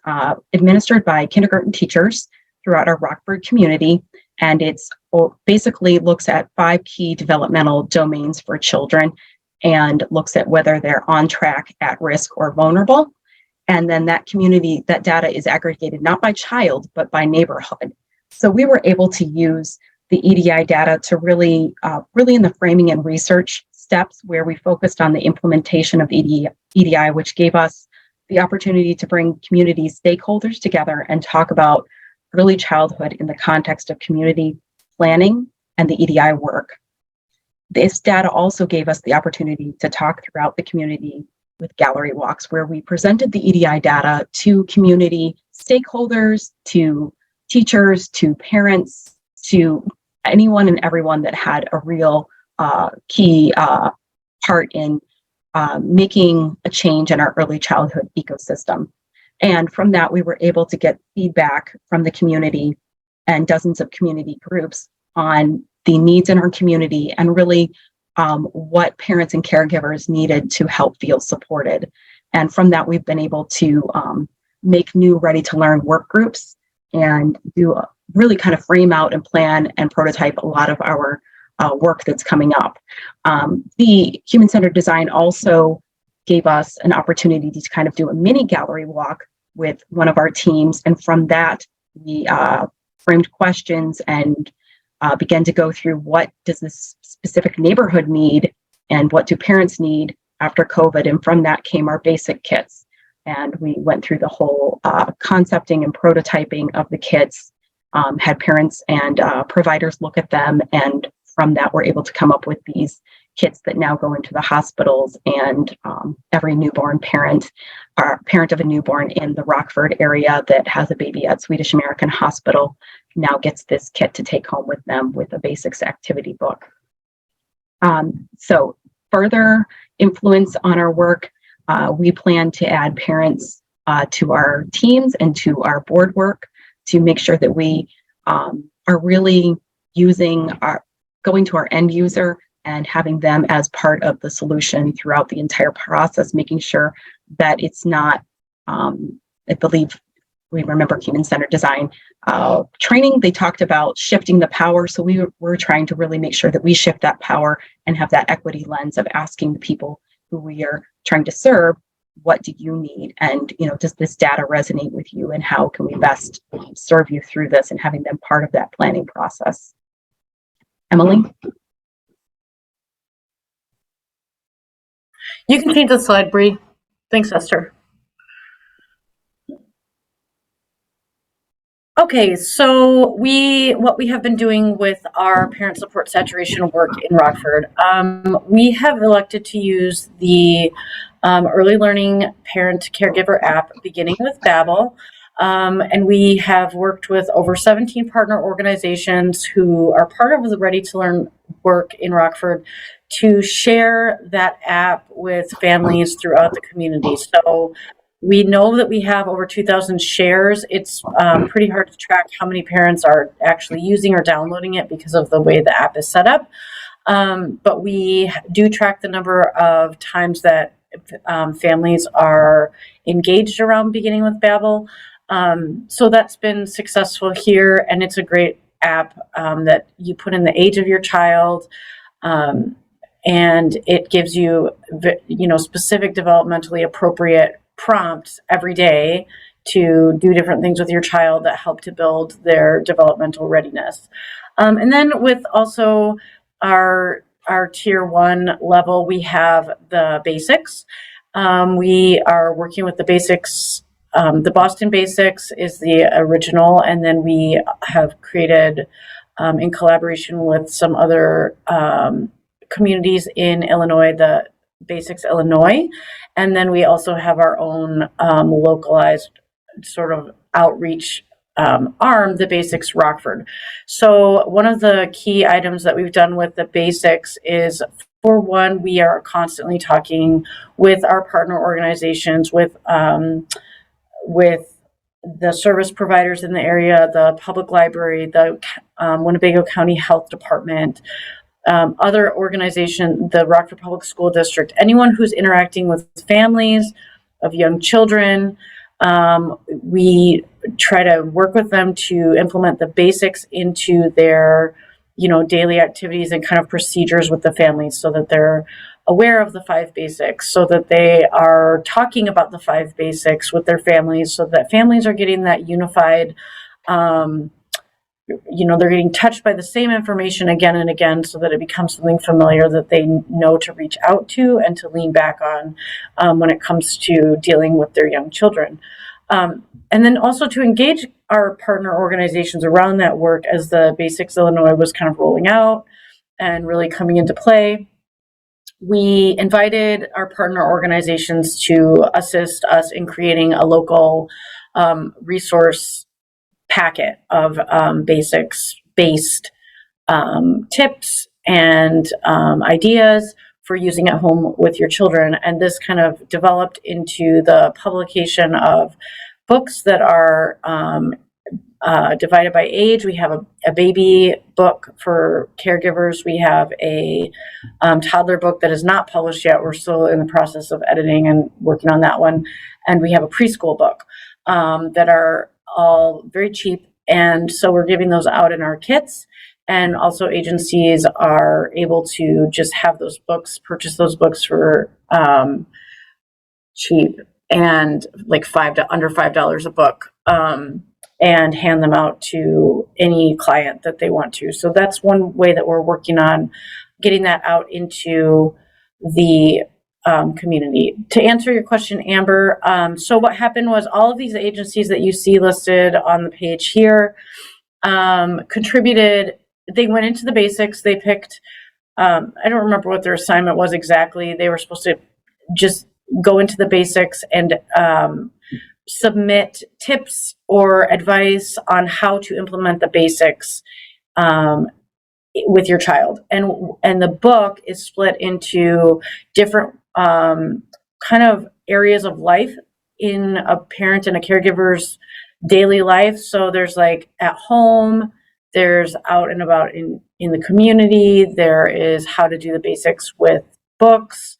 administered by kindergarten teachers throughout our Rockford community. And it's basically looks at 5 key developmental domains for children and looks at whether they're on track, at risk, or vulnerable. And then that data is aggregated not by child, but by neighborhood. So we were able to use the EDI data to really in the framing and research steps where we focused on the implementation of EDI, which gave us the opportunity to bring community stakeholders together and talk about early childhood in the context of community planning and the EDI work. This data also gave us the opportunity to talk throughout the community with gallery walks, where we presented the EDI data to community stakeholders, to teachers, to parents, to anyone and everyone that had a real key part in making a change in our early childhood ecosystem. And from that, we were able to get feedback from the community and dozens of community groups on the needs in our community and really what parents and caregivers needed to help feel supported. And from that, we've been able to make new Ready to Learn work groups and really kind of frame out and plan and prototype a lot of our work that's coming up. The human-centered design also gave us an opportunity to kind of do a mini gallery walk with one of our teams. And from that, we framed questions and began to go through what does this specific neighborhood need and what do parents need after COVID. And from that came our basic kits. And we went through the whole concepting and prototyping of the kits, had parents and providers look at them. And from that, we're able to come up with these kits that now go into the hospitals, and every newborn parent or parent of a newborn in the Rockford area that has a baby at Swedish American Hospital now gets this kit to take home with them with a basics activity book. So further influence on our work, We plan to add parents to our teams and to our board work to make sure that we are really going to our end user and having them as part of the solution throughout the entire process, making sure that it's not, I believe we remember Human Centered Design training, they talked about shifting the power. So we're trying to really make sure that we shift that power and have that equity lens of asking the people who we are trying to serve, what do you need? And, does this data resonate with you? And how can we best serve you through this, and having them part of that planning process? Emily? You can change the slide, Bree. Thanks, Esther. Okay, so what we have been doing with our parent support saturation work in Rockford, we have elected to use the early learning parent caregiver app beginning with Babbel. And we have worked with over 17 partner organizations who are part of the Ready to Learn work in Rockford to share that app with families throughout the community. So we know that we have over 2,000 shares. It's pretty hard to track how many parents are actually using or downloading it because of the way the app is set up. But we do track the number of times that families are engaged around beginning with Babbel. So that's been successful here, and it's a great app that you put in the age of your child, and it gives you, specific developmentally appropriate prompts every day to do different things with your child that help to build their developmental readiness. And then with also our tier 1 level, we have the basics. We are working with the basics. The Boston Basics is the original, and then we have created, in collaboration with some other communities in Illinois, the Basics Illinois, and then we also have our own localized sort of outreach arm, the Basics Rockford. So one of the key items that we've done with the Basics is, for one, we are constantly talking with our partner organizations, with the service providers in the area, the public library, the Winnebago County Health Department, other organization, the Rockford Public School District, anyone who's interacting with families of young children. We try to work with them to implement the basics into their, daily activities and kind of procedures with the families, so that they're aware of the 5 basics, so that they are talking about the 5 basics with their families, so that families are getting that unified, they're getting touched by the same information again and again, so that it becomes something familiar that they know to reach out to and to lean back on when it comes to dealing with their young children. And then also to engage our partner organizations around that work as the Basics Illinois was kind of rolling out and really coming into play. We invited our partner organizations to assist us in creating a local resource packet of basics-based tips and ideas for using at home with your children. And this kind of developed into the publication of books that are divided by age. We have a baby book for caregivers. We have a toddler book that is not published yet. We're still in the process of editing and working on that one. And we have a preschool book that are all very cheap. And so we're giving those out in our kits. And also agencies are able to just have those books, purchase those books for cheap and like under $5 a book, and hand them out to any client that they want to. So that's one way that we're working on getting that out into the community. To answer your question, Amber, so what happened was all of these agencies that you see listed on the page here contributed. They went into the basics. They picked, I don't remember what their assignment was exactly. They were supposed to just go into the basics and submit tips or advice on how to implement the basics with your child. And the book is split into different kind of areas of life in a parent and a caregiver's daily life. So there's like at home, there's out and about in the community, there is how to do the basics with books,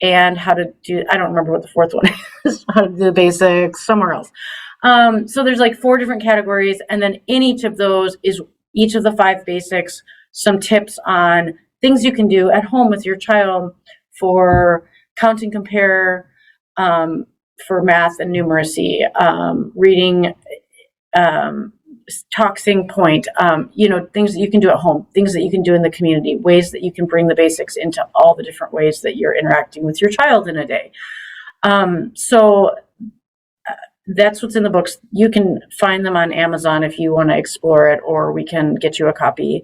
and how to do, I don't remember what the fourth one is, how to do the basics somewhere else. So there's like 4 different categories, and then in each of those is each of the 5 basics, some tips on things you can do at home with your child for count and compare, for math and numeracy, reading, talking point, things that you can do at home, things that you can do in the community, ways that you can bring the basics into all the different ways that you're interacting with your child in a day. So that's what's in the books. You can find them on Amazon if you want to explore it, or we can get you a copy.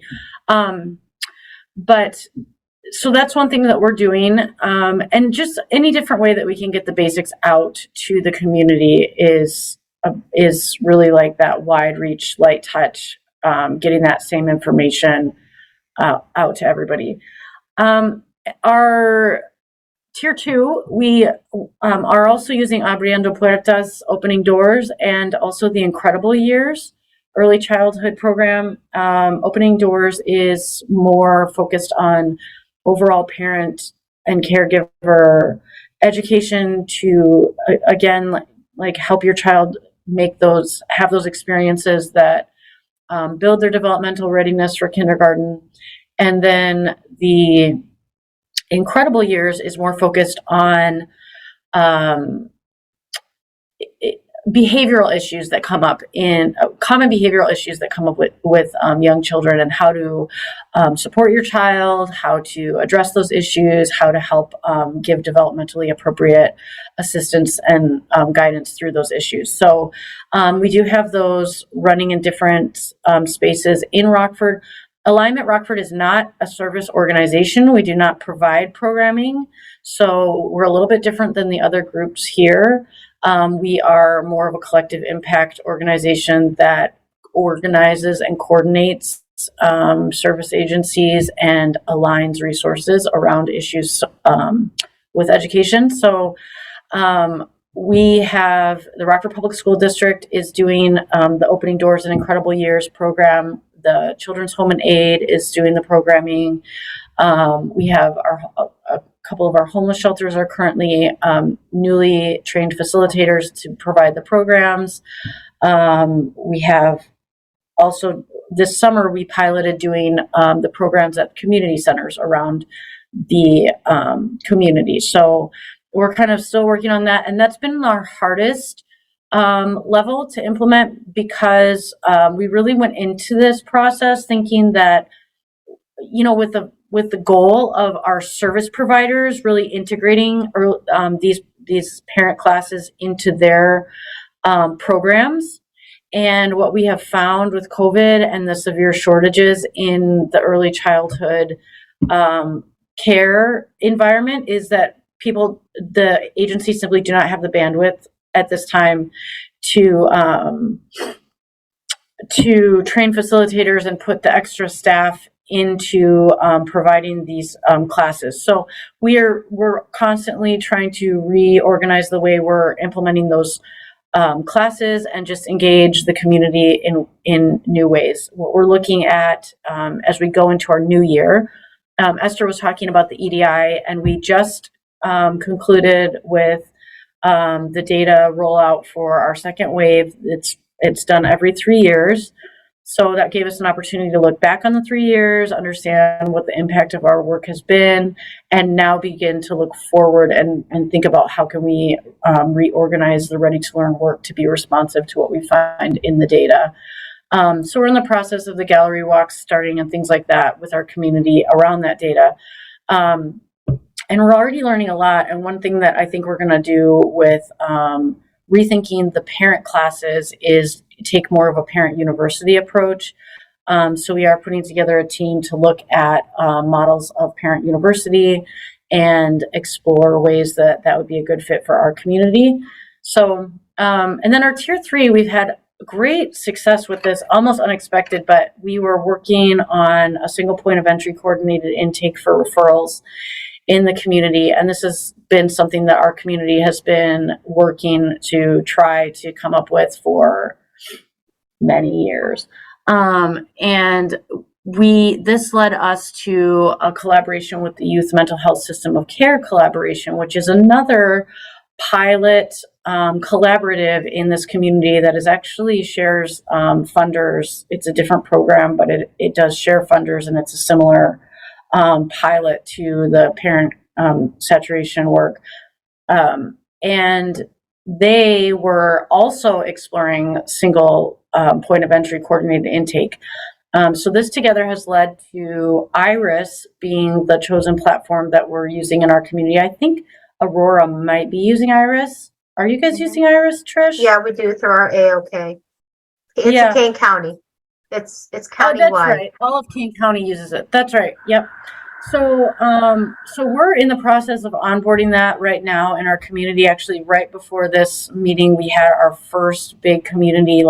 But so that's one thing that we're doing. And just any different way that we can get the basics out to the community is really like that wide reach, light touch, getting that same information out to everybody. Our Tier 2, we are also using Abriendo Puertas, Opening Doors, and also the Incredible Years early childhood program. Opening Doors is more focused on overall parent and caregiver education to, again, like help your child have those experiences that build their developmental readiness for kindergarten. And then the Incredible Years is more focused on behavioral issues that come up common behavioral issues that come up with young children, and how to support your child, how to address those issues, how to help give developmentally appropriate assistance and guidance through those issues. So we do have those running in different spaces in Rockford. Alignment Rockford is not a service organization. We do not provide programming. So we're a little bit different than the other groups here. We are more of a collective impact organization that organizes and coordinates service agencies and aligns resources around issues with education. So we have the Rockford Public School District is doing the Opening Doors and Incredible Years program. The Children's Home and Aid is doing the programming. We have a couple of our homeless shelters are currently newly trained facilitators to provide the programs. We have also, this summer, we piloted doing the programs at community centers around the community. So we're kind of still working on that. And that's been our hardest level to implement, because we really went into this process thinking that, with the goal of our service providers really integrating these parent classes into their programs. And what we have found with COVID and the severe shortages in the early childhood care environment is that the agencies simply do not have the bandwidth at this time to train facilitators and put the extra staff into providing these classes. So we're constantly trying to reorganize the way we're implementing those classes and just engage the community in new ways. What we're looking at as we go into our new year, Esther was talking about the EDI, and we just concluded with the data rollout for our second wave. It's done every 3 years. So that gave us an opportunity to look back on the 3 years, understand what the impact of our work has been, and now begin to look forward and think about how can we reorganize the Ready to Learn work to be responsive to what we find in the data. So we're in the process of the gallery walks starting and things like that with our community around that data. And we're already learning a lot. And one thing that I think we're going to do with rethinking the parent classes is take more of a parent university approach. So we are putting together a team to look at models of parent university and explore ways that would be a good fit for our community. So, and then our Tier 3, we've had great success with this, almost unexpected, but we were working on a single point of entry coordinated intake for referrals in the community. And this has been something that our community has been working to try to come up with for many years. And this led us to a collaboration with the Youth Mental Health System of Care collaboration, which is another pilot collaborative in this community that is actually shares funders. It's a different program, but it does share funders, and it's a similar pilot to the parent saturation work. And they were also exploring single point of entry coordinated intake. So this together has led to IRIS being the chosen platform that we're using in our community. I think Aurora might be using IRIS. Are you guys using IRIS, Trish? Yeah, we do through our AOK. It's Yeah. in Kane County. It's countywide. That's right. All of Kane County uses it. That's right. Yep. So we're in the process of onboarding that right now in our community. Actually, right before this meeting, we had our first big community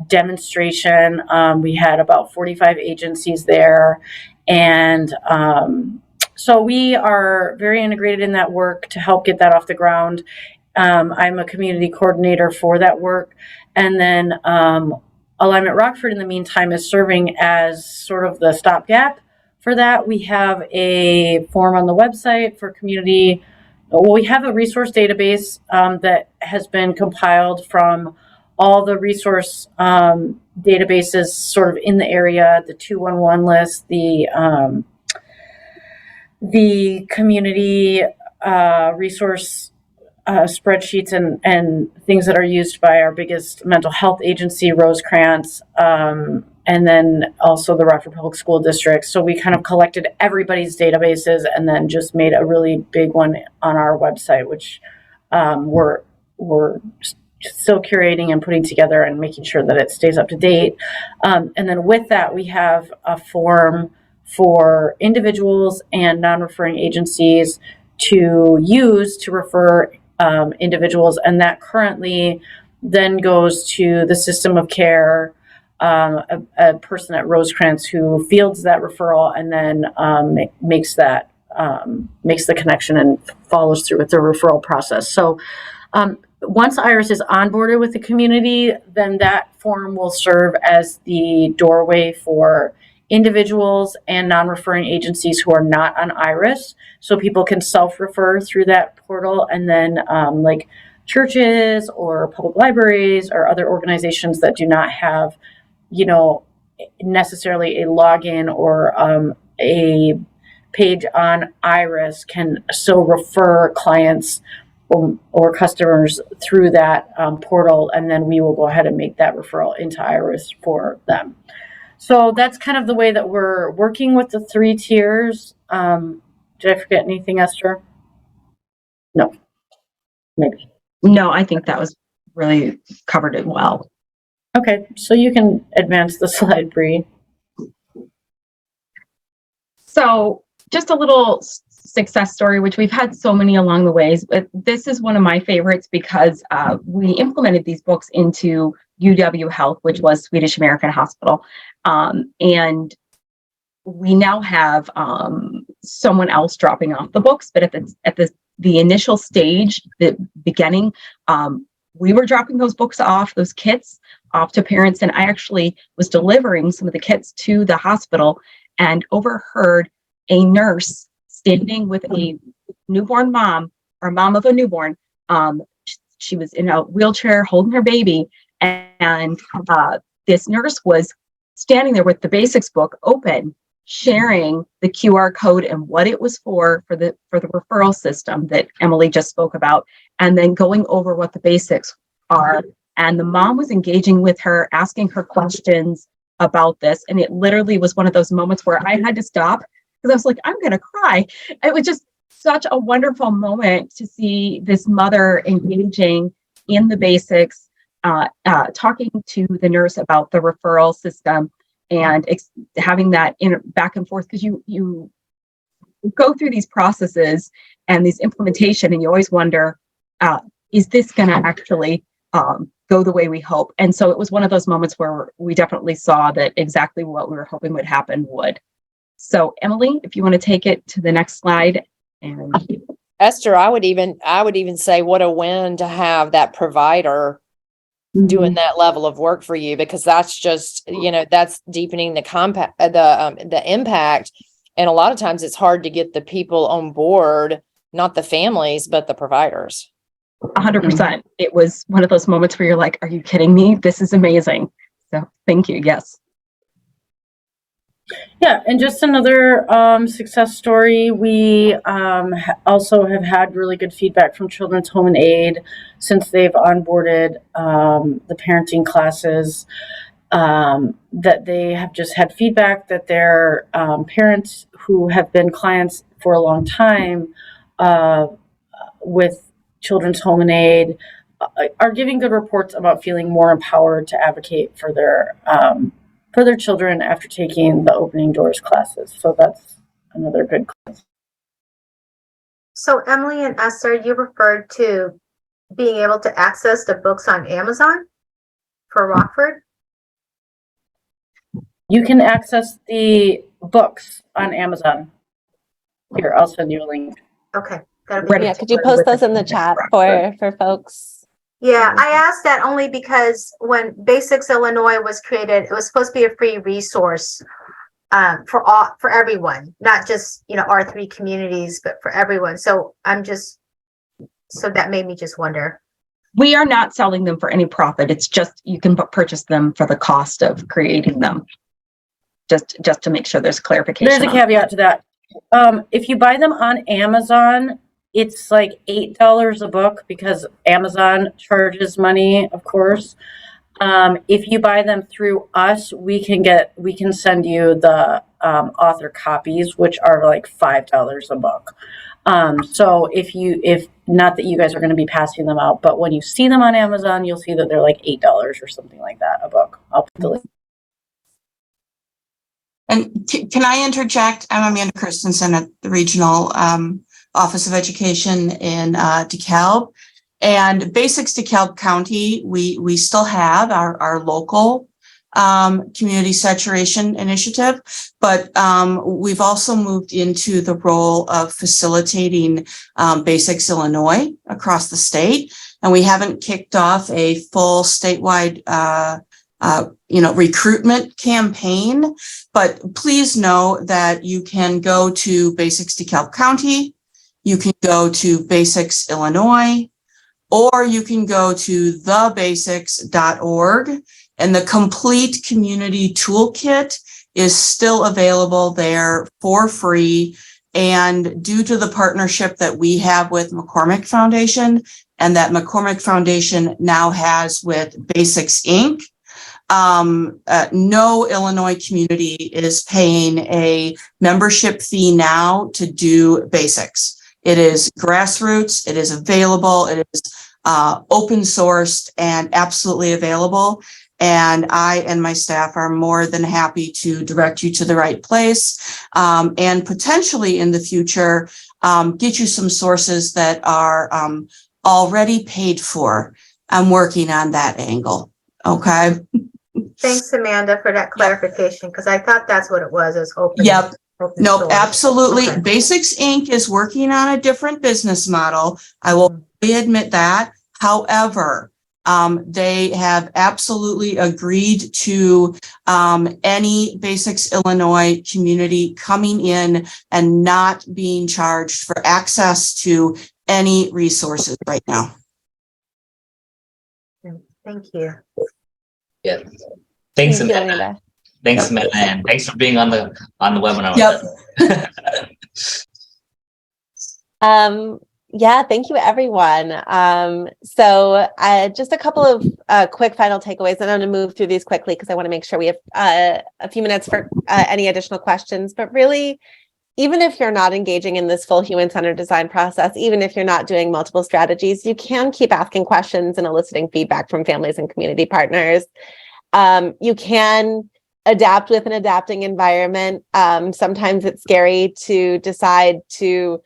demonstration. We had about 45 agencies there, and so we are very integrated in that work to help get that off the ground. I'm a community coordinator for that work, and then Alignment Rockford, in the meantime, is serving as sort of the stopgap for that. We have a form on the website for community. Well, we have a resource database that has been compiled from all the resource databases sort of in the area, the 211 list, the community resource spreadsheets and things that are used by our biggest mental health agency, Rosecrans, and then also the Rockford Public School District. So we kind of collected everybody's databases and then just made a really big one on our website, which we're still curating and putting together and making sure that it stays up to date. And then with that, we have a form for individuals and non-referring agencies to use to refer individuals, and that currently then goes to the system of care, a person at Rosecrans who fields that referral and then makes the connection and follows through with the referral process. So once IRIS is onboarded with the community, then that form will serve as the doorway for individuals and non-referring agencies who are not on IRIS. So people can self-refer through that portal, and then like churches or public libraries or other organizations that do not have, necessarily a login or a page on IRIS can still refer clients or customers through that portal, and then we will go ahead and make that referral into IRIS for them. So that's kind of the way that we're working with the 3 tiers. Did I forget anything, Esther? No, maybe. No, I think that was really covered it well. Okay, so you can advance the slide, Bree. So just a little success story, which we've had so many along the ways, but this is one of my favorites because we implemented these books into UW Health, which was Swedish American Hospital. And we now have someone else dropping off the books, but at the initial stage, the beginning, we were dropping those books off, those kits off to parents. And I actually was delivering some of the kits to the hospital and overheard a nurse standing with a newborn mom or mom of a newborn. She was in a wheelchair holding her baby. And this nurse was standing there with the basics book open, sharing the QR code and what it was for the referral system that Emily just spoke about, and then going over what the basics are. And the mom was engaging with her, asking her questions about this. And it literally was one of those moments where I had to stop because I was like, I'm going to cry. It was just such a wonderful moment to see this mother engaging in the basics, talking to the nurse about the referral system and having that back and forth, because you go through these processes and these implementation and you always wonder, is this going to actually go the way we hope? And so it was one of those moments where we definitely saw that exactly what we were hoping would happen would. So Emily, if you want to take it to the next slide And Esther, I would even say what a win to have that provider doing that level of work for you, because that's just, that's deepening the impact. And a lot of times it's hard to get the people on board, not the families, but the providers. 100%. It was one of those moments where you're like, are you kidding me? This is amazing. So thank you. Yes. Yeah, and just another success story. We also have had really good feedback from Children's Home and Aid since they've onboarded the parenting classes, that they have just had feedback that their parents who have been clients for a long time with Children's Home and Aid are giving good reports about feeling more empowered to advocate for their children after taking the Opening Doors classes. So that's another good class. So Emily and Esther, you referred to being able to access the books on Amazon for Rockford? You can access the books on Amazon. Here, I'll send you a link. Okay. Yeah, could you post those in the chat for folks? Yeah, I asked that only because when Basics Illinois was created, it was supposed to be a free resource for everyone, not just our 3 communities, but for everyone. So so that made me just wonder. We are not selling them for any profit. It's just you can purchase them for the cost of creating them. Just to make sure there's clarification. There's a caveat to that. If you buy them on Amazon, it's like $8 a book because Amazon charges money, of course. If you buy them through us, we can send you the author copies, which are like $5 a book. So if not that you guys are going to be passing them out, but when you see them on Amazon, you'll see that they're like $8 or something like that a book. I'll put the link. And can I interject? I'm Amanda Christensen at the Regional Office of Education in DeKalb. And Basics DeKalb County, we still have our local community saturation initiative, but we've also moved into the role of facilitating Basics Illinois across the state. And we haven't kicked off a full statewide recruitment campaign, but please know that you can go to Basics DeKalb County, you can go to Basics Illinois, or you can go to thebasics.org, and the complete community toolkit is still available there for free. And due to the partnership that we have with McCormick Foundation and that McCormick Foundation now has with Basics Inc., no Illinois community is paying a membership fee now to do Basics. It is grassroots, it is available, it is open sourced and absolutely available. And I and my staff are more than happy to direct you to the right place, and potentially in the future, get you some sources that are already paid for. I'm working on that angle. Okay. Thanks, Amanda, for that clarification, because I thought that's what it was. It was open. Yep. Nope, source. absolutely. Okay. Basics Inc. is working on a different business model. I will admit that. However, they have absolutely agreed to any Basics Illinois community coming in and not being charged for access to any resources right now. Thank you. Yeah. Thanks, Thank you, Amanda. Amanda. Thanks, Amanda, and thanks for being on the webinar. Yep. Yeah, thank you, everyone. So just a couple of quick final takeaways, and I'm going to move through these quickly because I want to make sure we have a few minutes for any additional questions. But really, even if you're not engaging in this full human-centered design process, even if you're not doing multiple strategies, you can keep asking questions and eliciting feedback from families and community partners. You can adapt with an adapting environment. Sometimes it's scary to decide to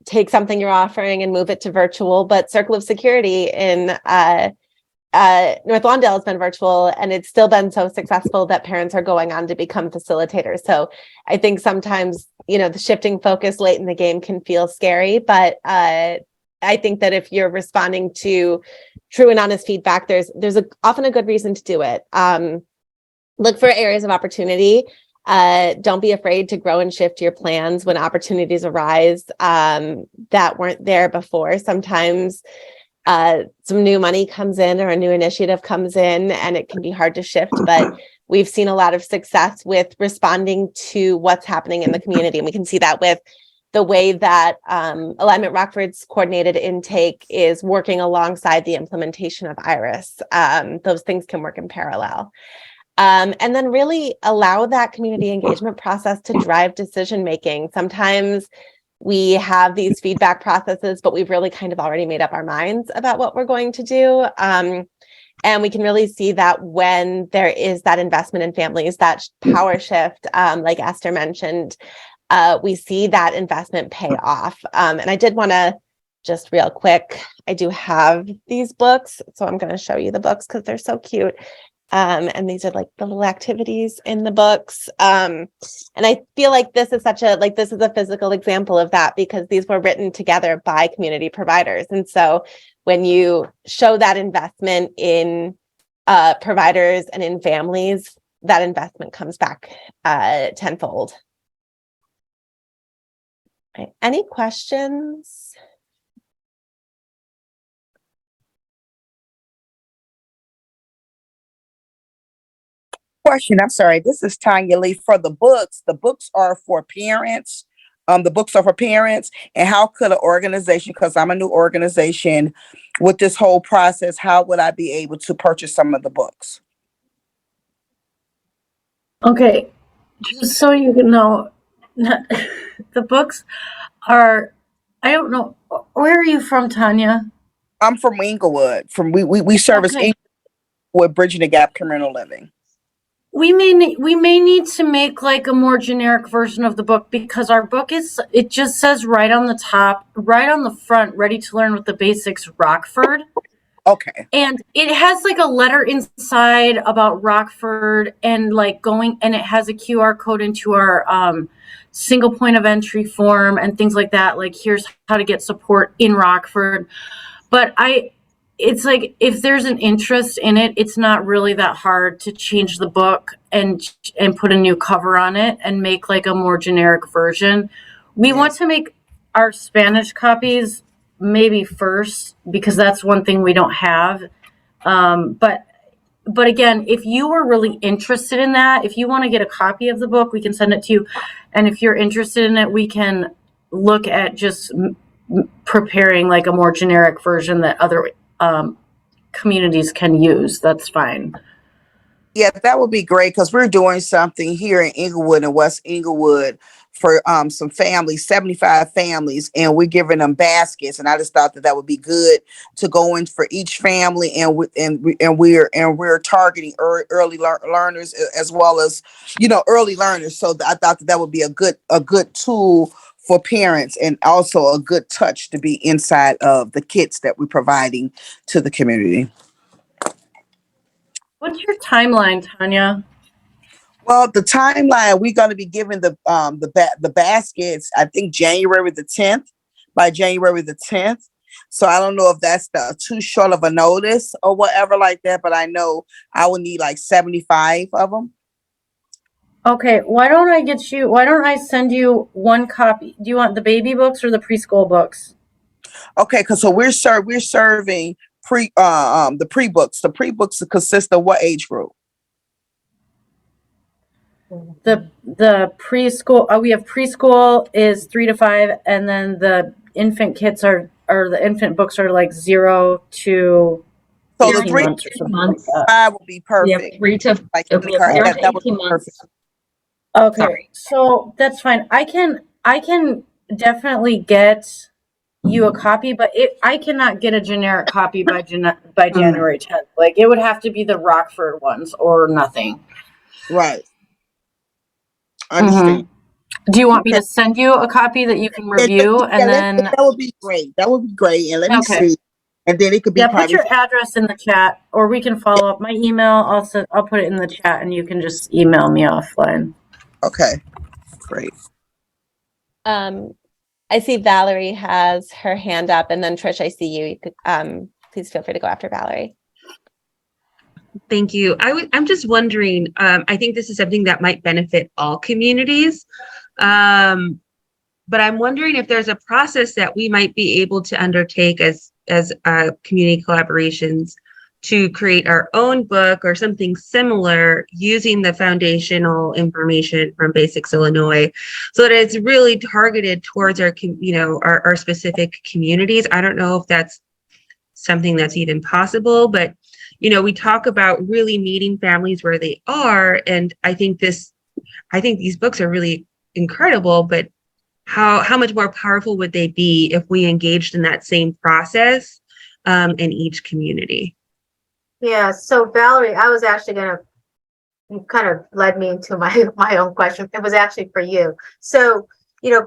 take something you're offering and move it to virtual, but Circle of Security in North Lawndale has been virtual, and it's still been so successful that parents are going on to become facilitators. So I think sometimes the shifting focus late in the game can feel scary, but I think that if you're responding to true and honest feedback, there's often a good reason to do it. Look for areas of opportunity. Don't be afraid to grow and shift your plans when opportunities arise that weren't there before. Sometimes some new money comes in or a new initiative comes in and it can be hard to shift, but we've seen a lot of success with responding to what's happening in the community. And we can see that with the way that Alignment Rockford's coordinated intake is working alongside the implementation of IRIS. Those things can work in parallel. And then really allow that community engagement process to drive decision-making. Sometimes we have these feedback processes, but we've really kind of already made up our minds about what we're going to do. And we can really see that when there is that investment in families, that power shift, like Esther mentioned, we see that investment pay off. And I did want to just real quick, I do have these books, so I'm going to show you the books because they're so cute. And these are like the little activities in the books. And I feel like this is this is a physical example of that because these were written together by community providers. And so when you show that investment in providers and in families, that investment comes back tenfold. Right. Any questions? Question, I'm sorry, this is Tanya Lee. For the books are for parents. The books are for parents. And how could an organization, because I'm a new organization, with this whole process, how would I be able to purchase some of the books? Okay, just so you know, the books are, I don't know, where are you from, Tanya? I'm from Inglewood. We service Inglewood, Bridging the Gap Communal Living. We may need to make like a more generic version of the book because our book it just says right on the top, right on the front, ready to learn with the basics, Rockford. Okay. And it has like a letter inside about Rockford and and it has a QR code into our single point of entry form and things like that. Like here's how to get support in Rockford. But it's like if there's an interest in it, it's not really that hard to change the book and put a new cover on it and make like a more generic version. We want to make our Spanish copies maybe first because that's one thing we don't have. But again, if you were really interested in that, if you want to get a copy of the book, we can send it to you. And if you're interested in it, we can look at just preparing like a more generic version that other communities can use. That's fine. Yeah, that would be great because we're doing something here in Inglewood and West Inglewood for some families, 75 families, and we're giving them baskets. And I just thought that would be good to go in for each family, and we're targeting early learners as well as early learners. So I thought that would be a good tool for parents and also a good touch to be inside of the kits that we're providing to the community. What's your timeline, Tanya? Well, the timeline, we're going to be giving the baskets, I think January the 10th, by January the 10th. So I don't know if that's too short of a notice or whatever like that, but I know I will need like 75 of them. Okay, why don't I send you one copy? Do you want the baby books or the preschool books? Okay, because so we're serving the pre-books. The pre-books consist of what age group? The preschool, we have preschool is 3 to 5, and then the infant kits the infant books are like 0 to 18 months or something like that. That would be perfect. 3 to 18 months. Okay, Sorry. So that's fine. I can definitely get you a copy, but I cannot get a generic copy by January 10th. Like it would have to be the Rockford ones or nothing. Right. I understand. Do you want me to send you a copy that you can review that would be great. That would be great. And let me see. And then it could be put your address in the chat, or we can follow up. My email, I'll put it in the chat, and you can just email me offline. Okay, great. I see Valerie has her hand up, and then Trish, I see you. You could, please feel free to go after Valerie. Thank you. I'm just wondering, I think this is something that might benefit all communities. But I'm wondering if there's a process that we might be able to undertake as community collaborations to create our own book or something similar using the foundational information from Basics Illinois, so that it's really targeted towards our specific communities. I don't know if that's something that's even possible, but we talk about really meeting families where they are, and I think these books are really incredible, but how much more powerful would they be if we engaged in that same process in each community? Yeah, so Valerie, I was actually you kind of led me into my own question. It was actually for you. So,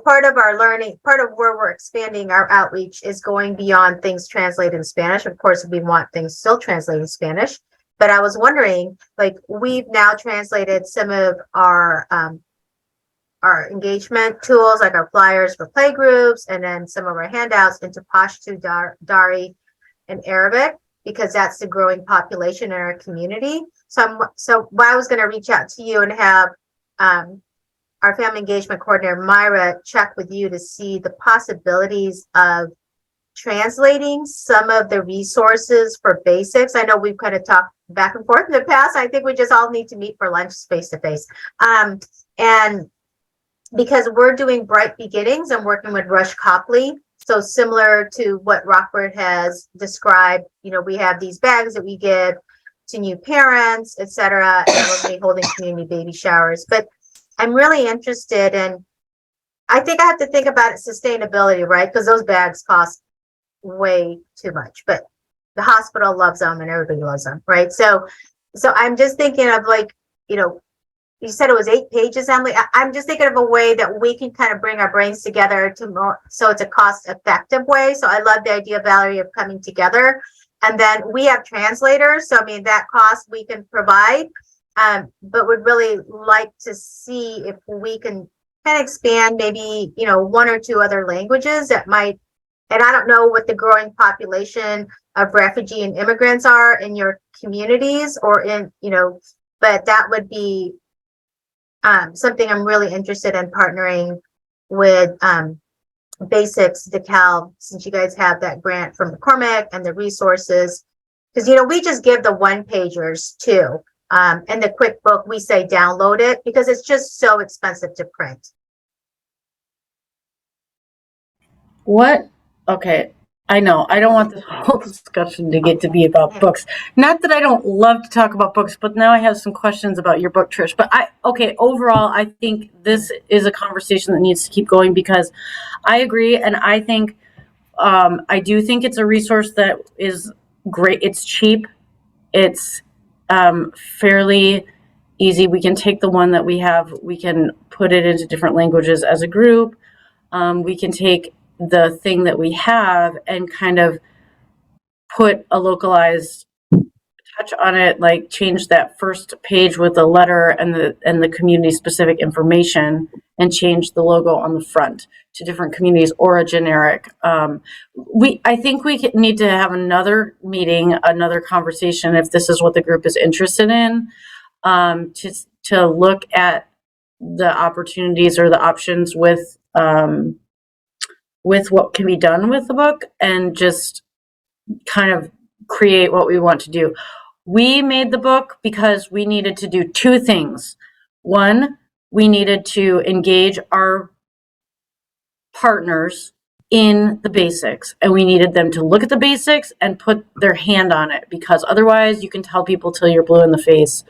part of our learning, part of where we're expanding our outreach is going beyond things translated in Spanish. Of course, we want things still translated in Spanish, but I was wondering, we've now translated some of our engagement tools, like our flyers for play groups, and then some of our handouts into Pashto, Dari, and Arabic, because that's the growing population in our community. So I was going to reach out to you and have our family engagement coordinator, Myra, check with you to see the possibilities of translating some of the resources for basics. I know we've kind of talked back and forth in the past. I think we just all need to meet for lunch face to face. And because we're doing Bright Beginnings, I'm working with Rush Copley. So similar to what Rockford has described, we have these bags that we give to new parents, etc. And we're going to be holding community baby showers. But I'm really interested in, I think I have to think about it, sustainability, right? Because those bags cost way too much, but the hospital loves them and everybody loves them, right? So I'm just thinking of you said it was 8 pages, Emily. I'm just thinking of a way that we can kind of bring our brains together so it's a cost-effective way. So I love the idea, Valerie, of coming together. And then we have translators. So, that cost we can provide, but would really like to see if we can kind of expand maybe, 1 or 2 other languages that might, and I don't know what the growing population of refugee and immigrants are in your communities or in, but that would be something I'm really interested in partnering with Basics DeKalb, since you guys have that grant from McCormick and the resources, because we just give the 1-pagers too, and the quick book we say download it because it's just so expensive to print. What? Okay. I know. I don't want this whole discussion to get to be about books. Not that I don't love to talk about books, but now I have some questions about your book, Trish. But overall, I think this is a conversation that needs to keep going because I agree. And I think, I do think it's a resource that is great. It's cheap. It's fairly easy. We can take the one that we have. We can put it into different languages as a group. We can take the thing that we have and kind of put a localized touch on it, like change that first page with the letter and the community specific information and change the logo on the front to different communities or a generic. I think we need to have another meeting, another conversation if this is what the group is interested in, to look at the opportunities or the options with what can be done with the book and just kind of create what we want to do. We made the book because we needed to do 2 things. One, we needed to engage our partners in the basics, and we needed them to look at the basics and put their hand on it, because otherwise you can tell people till you're blue in the face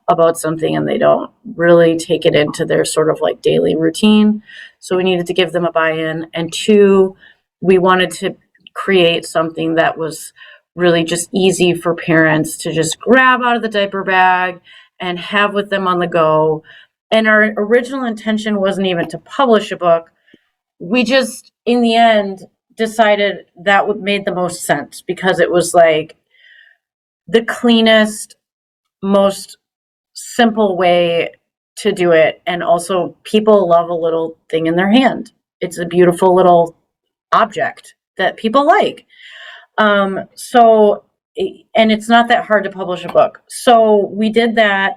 about something and they don't really take it into their sort of like daily routine. So we needed to give them a buy-in. And 2, we wanted to create something that was really just easy for parents to just grab out of the diaper bag and have with them on the go. And our original intention wasn't even to publish a book. We just, in the end, decided that made the most sense because it was like the cleanest, most simple way to do it. And also people love a little thing in their hand. it's a beautiful little object that people like. And it's not that hard to publish a book. So we did that,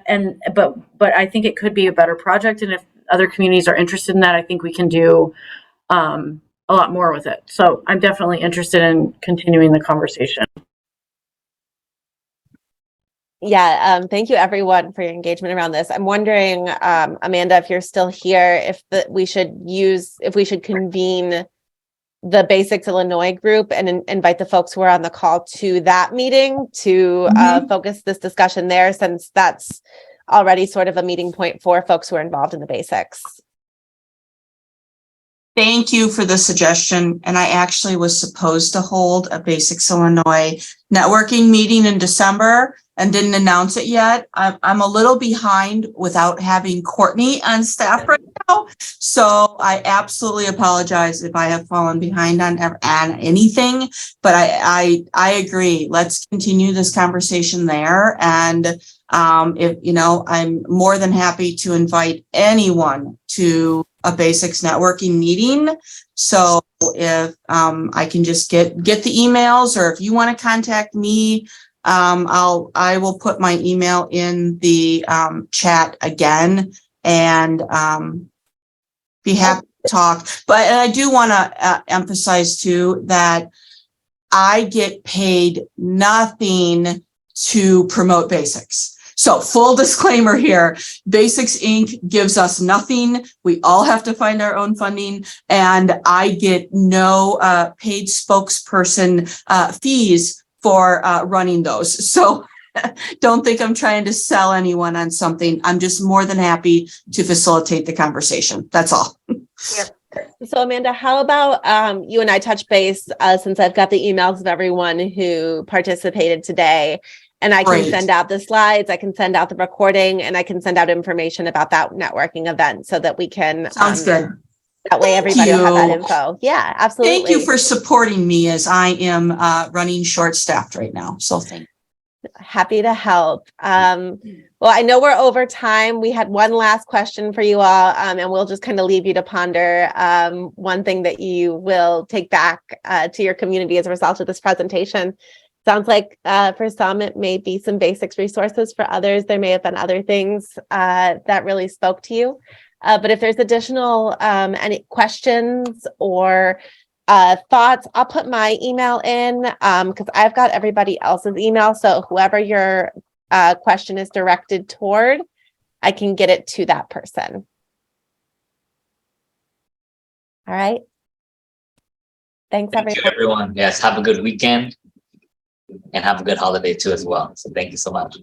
but I think it could be a better project. And if other communities are interested in that, I think we can do a lot more with it. So I'm definitely interested in continuing the conversation. Yeah, thank you everyone for your engagement around this. I'm wondering, Amanda, if you're still here, if we should convene the Basics Illinois group and invite the folks who are on the call to that meeting to focus this discussion there, since that's already sort of a meeting point for folks who are involved in the basics. Thank you for the suggestion. And I actually was supposed to hold a Basics Illinois networking meeting in December and didn't announce it yet. I'm a little behind without having Courtney on staff right now. So I absolutely apologize if I have fallen behind on anything, but I agree. Let's continue this conversation there. And I'm more than happy to invite anyone to a basics networking meeting. So if I can just get the emails, or if you want to contact me, I will put my email in the chat again, and be happy to talk. But I do want to emphasize too that I get paid nothing to promote basics. So full disclaimer here, Basics Inc. gives us nothing. We all have to find our own funding, and I get no paid spokesperson fees for running those. So don't think I'm trying to sell anyone on something. I'm just more than happy to facilitate the conversation. That's all. Yep. So Amanda, how about you and I touch base, since I've got the emails of everyone who participated today, and I can send out the slides, I can send out the recording, and I can send out information about that networking event so that we can. Sounds good. That way everybody will have that info. Yeah, absolutely. Thank you for supporting me as I am running short-staffed right now. So thank you. Happy to help. Well, I know we're over time. We had one last question for you all, and we'll just kind of leave you to ponder one thing that you will take back to your community as a result of this presentation. Sounds like for some, it may be some basics resources. For others, there may have been other things that really spoke to you. But if there's additional any questions or thoughts, I'll put my email in because I've got everybody else's email. So whoever your question is directed toward, I can get it to that person. All right. Thanks, Thank you, everyone. Yes, have a good weekend and have a good holiday too as well. So thank you so much.